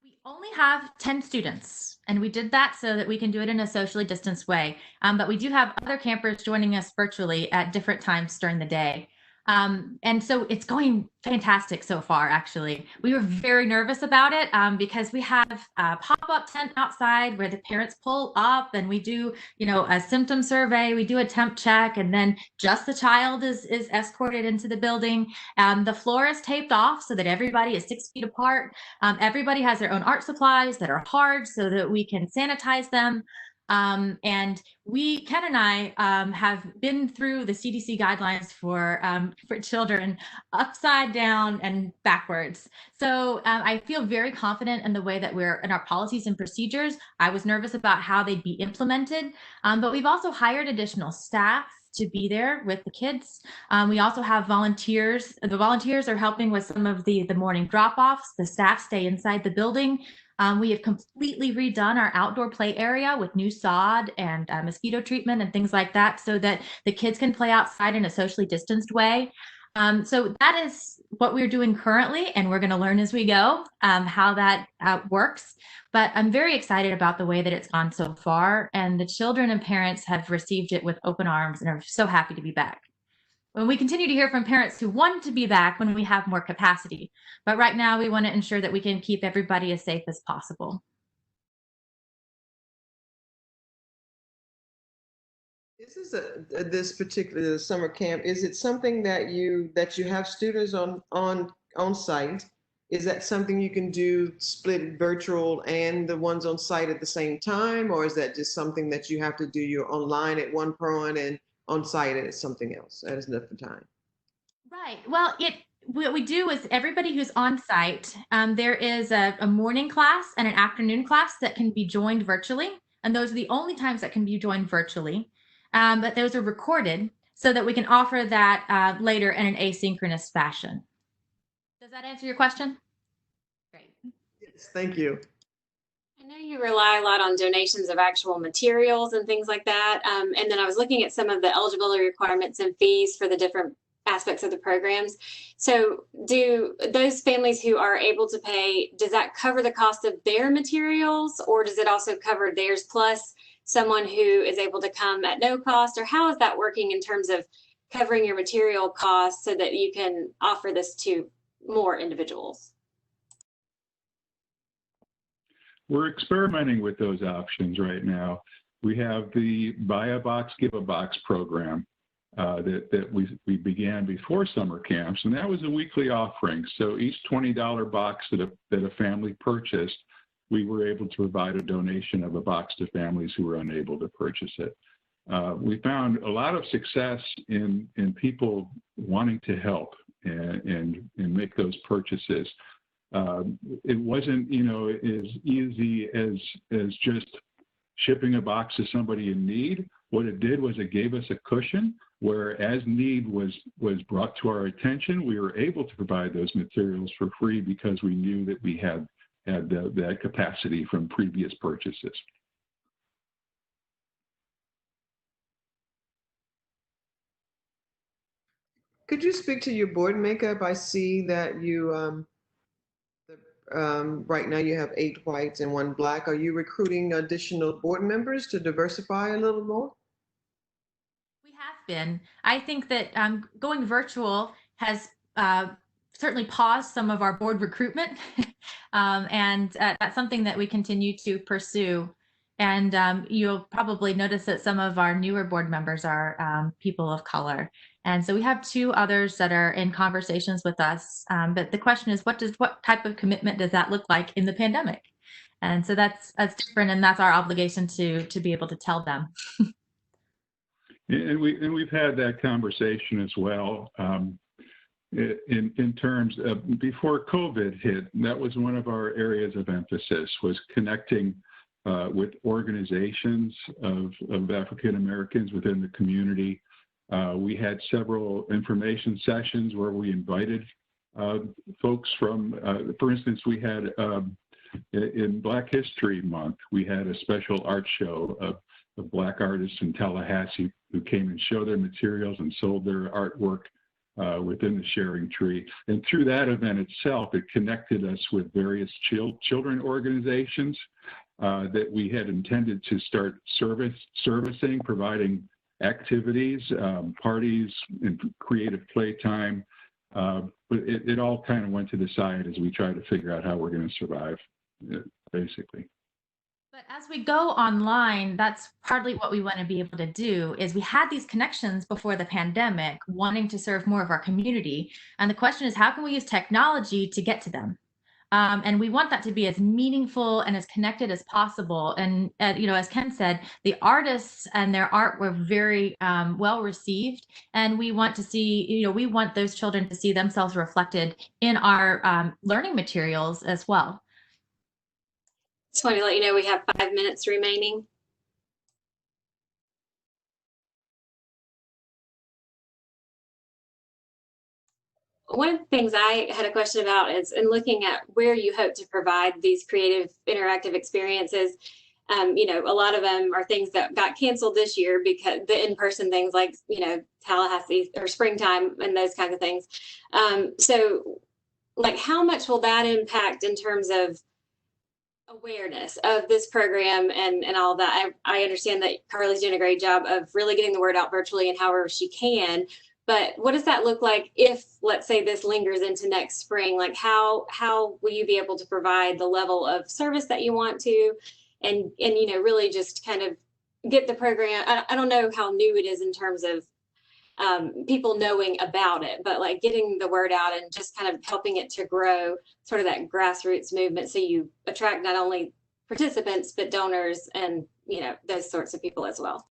We only have 10 students, and we did that so that we can do it in a socially distanced way. But we do have other campers joining us virtually at different times during the day. And so it's going fantastic so far, actually. We were very nervous about it because we have a pop-up tent outside where the parents pull up and we do, a symptom survey, we do a temp check, and then just the child is escorted into the building. The floor is taped off so that everybody is 6 feet apart. Everybody has their own art supplies that are hard so that we can sanitize them. And Ken and I have been through the CDC guidelines for children upside down and backwards. So I feel very confident in the way that we're in our policies and procedures. I was nervous about how they'd be implemented, but we've also hired additional staff to be there with the kids. We also have volunteers. The volunteers are helping with some of the morning drop-offs. The staff stay inside the building. We have completely redone our outdoor play area with new sod and mosquito treatment and things like that so that the kids can play outside in a socially distanced way. So that is what we're doing currently, and we're going to learn as we go how that works. But I'm very excited about the way that it's gone so far, and the children and parents have received it with open arms and are so happy to be back. When we continue to hear from parents who want to be back when we have more capacity. But right now, we want to ensure that we can keep everybody as safe as possible. This particular summer camp, is it something that you have students on site? Is that something you can do split virtual and the ones on site at the same time, or is that just something that you have to do your online at one point and on site at something else at a different time? Right. Well, what we do is everybody who's on site, there is a morning class and an afternoon class that can be joined virtually. And those are the only times that can be joined virtually. But those are recorded so that we can offer that later in an asynchronous fashion. Does that answer your question? Great. Yes, thank you. I know you rely a lot on donations of actual materials and things like that. And then I was looking at some of the eligibility requirements and fees for the different aspects of the programs. So do those families who are able to pay, does that cover the cost of their materials, or does it also cover theirs plus someone who is able to come at no cost? Or how is that working in terms of covering your material costs so that you can offer this to more individuals? We're experimenting with those options right now. We have the Buy a Box, Give a Box program that we began before summer camps, and that was a weekly offering. So each $20 box that a family purchased, we were able to provide a donation of a box to families who were unable to purchase it. We found a lot of success in people wanting to help and make those purchases. It wasn't, as easy as just shipping a box to somebody in need. What it did was it gave us a cushion where, as need was brought to our attention, we were able to provide those materials for free because we knew that we had that capacity from previous purchases. Could you speak to your board makeup? I see that you right now you have 8 whites and 1 black. Are you recruiting additional board members to diversify a little more? We have been. I think that going virtual has certainly paused some of our board recruitment, and that's something that we continue to pursue. And you'll probably notice that some of our newer board members are people of color. And so we have 2 others that are in conversations with us. But the question is, what type of commitment does that look like in the pandemic? And so that's different, and that's our obligation to be able to tell them. And we've had that conversation as well. In terms of before COVID hit, that was one of our areas of emphasis, was connecting with organizations of African Americans within the community. We had several information sessions where we invited folks from, for instance, we had in Black History Month, we had a special art show of Black artists in Tallahassee who came and showed their materials and sold their artwork within the Sharing Tree. And through that event itself, it connected us with various children organizations that we had intended to start servicing, providing activities, parties, and creative playtime. But it all kind of went to the side as we tried to figure out how we're going to survive, basically. But as we go online, that's partly what we want to be able to do. Is we had these connections before the pandemic, wanting to serve more of our community. And the question is, how can we use technology to get to them? And we want that to be as meaningful and as connected as possible. And you know, as Ken said, the artists and their art were very well received. And we want to see, you know, we want those children to see themselves reflected in our learning materials as well. Just want to let you know we have 5 minutes remaining. One of the things I had a question about is in looking at where you hope to provide these creative interactive experiences. You know, a lot of them are things that got canceled this year because the in-person things like, you know, Tallahassee or springtime and those kinds of things. So like how much will that impact in terms of awareness of this program and all of that? I understand that Carly's doing a great job of really getting the word out virtually and however she can. But what does that look like if, let's say, this lingers into next spring? Like how will you be able to provide the level of service that you want to, and you know, really just kind of get the program? I don't know how new it is in terms of people knowing about it, but like getting the word out and just kind of helping it to grow, sort of that grassroots movement, so you attract not only participants but donors and, you know, those sorts of people as well.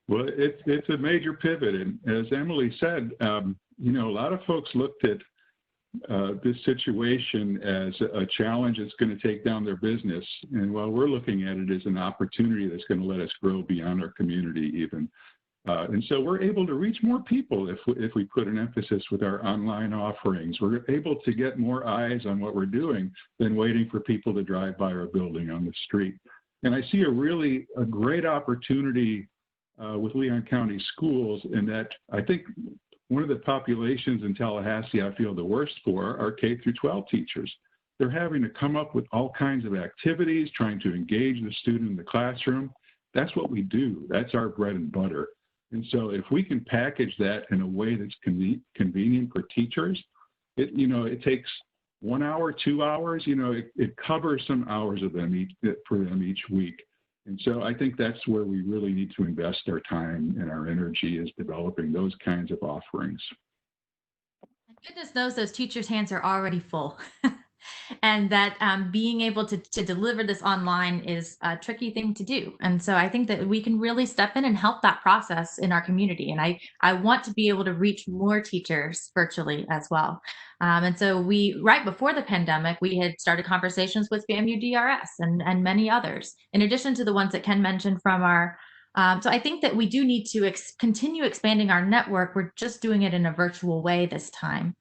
Well, it's a major pivot, and as Emily said, you know, a lot of folks looked at this situation as a challenge that's going to take down their business, and while we're looking at it as an opportunity that's going to let us grow beyond our community even. And so we're able to reach more people if we put an emphasis with our online offerings. We're able to get more eyes on what we're doing than waiting for people to drive by our building on the street. And I see a great opportunity with Leon County Schools, in that I think one of the populations in Tallahassee I feel the worst for are K through 12 teachers. They're having to come up with all kinds of activities, trying to engage the student in the classroom. That's what we do. That's our bread and butter. And so if we can package that in a way that's convenient for teachers, it takes 1 hour, 2 hours, it covers some hours of them for them each week. And so I think that's where we really need to invest our time and our energy, is developing those kinds of offerings. Goodness knows those teachers' hands are already full. And that being able to deliver this online is a tricky thing to do. And so I think that we can really step in and help that process in our community. And I want to be able to reach more teachers virtually as well. And so right before the pandemic, we had started conversations with FAMU DRS and many others, in addition to the ones that Ken mentioned from our so I think that we do need to continue expanding our network. We're just doing it in a virtual way this time.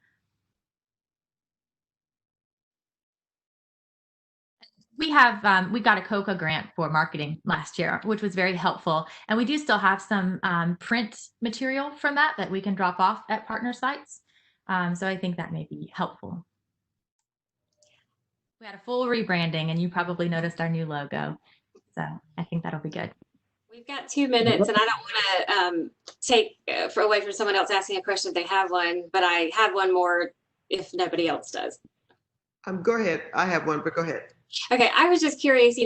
We got a COCA grant for marketing last year, which was very helpful. And we do still have some print material from that we can drop off at partner sites. So I think that may be helpful. We had a full rebranding, and you probably noticed our new logo. So I think that'll be good. We've got 2 minutes, and I don't want to take away from someone else asking a question if they have one, but I have one more if nobody else does. Go ahead. I have one, but go ahead. Okay, I was just curious,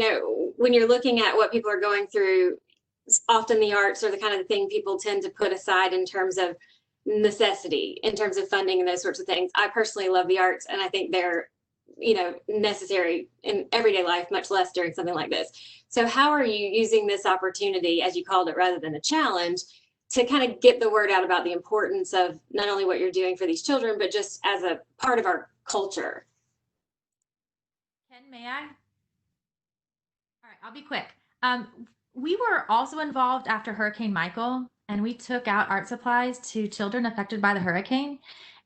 when you're looking at what people are going through, often the arts are the kind of thing people tend to put aside in terms of necessity, in terms of funding and those sorts of things. I personally love the arts, and I think they're necessary in everyday life, much less during something like this. So how are you using this opportunity, as you called it, rather than a challenge, to kind of get the word out about the importance of not only what you're doing for these children, but just as a part of our culture? Ken, may I? All right, I'll be quick. We were also involved after Hurricane Michael, and we took out art supplies to children affected by the hurricane.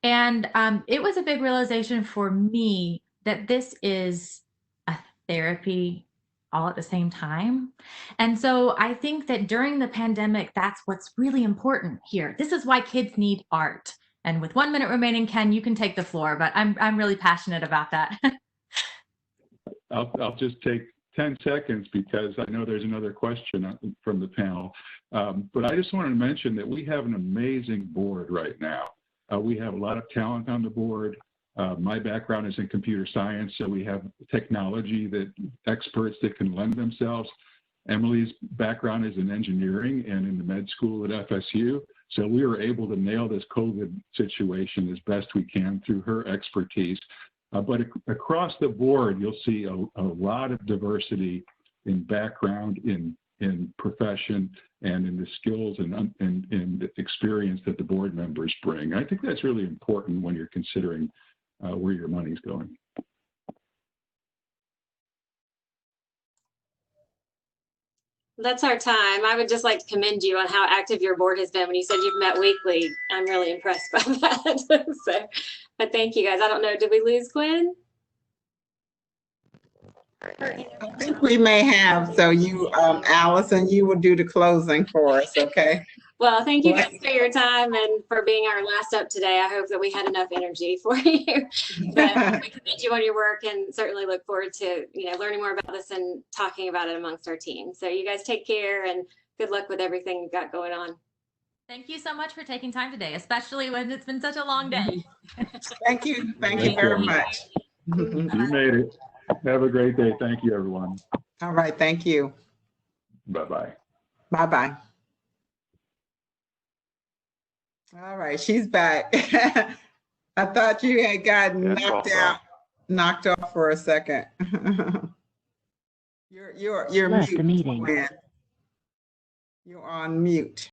And it was a big realization for me that this is a therapy all at the same time. And so I think that during the pandemic, that's what's really important here. This is why kids need art. And with 1 minute remaining, Ken, you can take the floor, but I'm really passionate about that. I'll just take 10 seconds because I know there's another question from the panel. But I just wanted to mention that we have an amazing board right now. We have a lot of talent on the board. My background is in computer science, so we have technology that experts that can lend themselves. Emily's background is in engineering and in the med school at FSU. So we were able to nail this COVID situation as best we can through her expertise. But across the board, you'll see a lot of diversity in background, in profession, and in the skills and experience that the board members bring. I think that's really important when you're considering where your money's going. That's our time. I would just like to commend you on how active your board has been. When you said you've met weekly, I'm really impressed by that. So, but thank you guys. I don't know, did we lose Gwen? I think we may have. So you, Allison, you will do the closing for us, okay? Well, thank you guys for your time and for being our last up today. I hope that we had enough energy for you. But we commend you on your work and certainly look forward to learning more about this and talking about it amongst our team. So you guys take care and good luck with everything you've got going on. Thank you so much for taking time today, especially when it's been such a long day. Thank you. Thank you very much. You made it. Have a great day. Thank you, everyone. All right. Thank you. Bye-bye. Bye-bye. All right. She's back. I thought you had gotten knocked off for a second. You're Left mute. the meeting. You're on mute.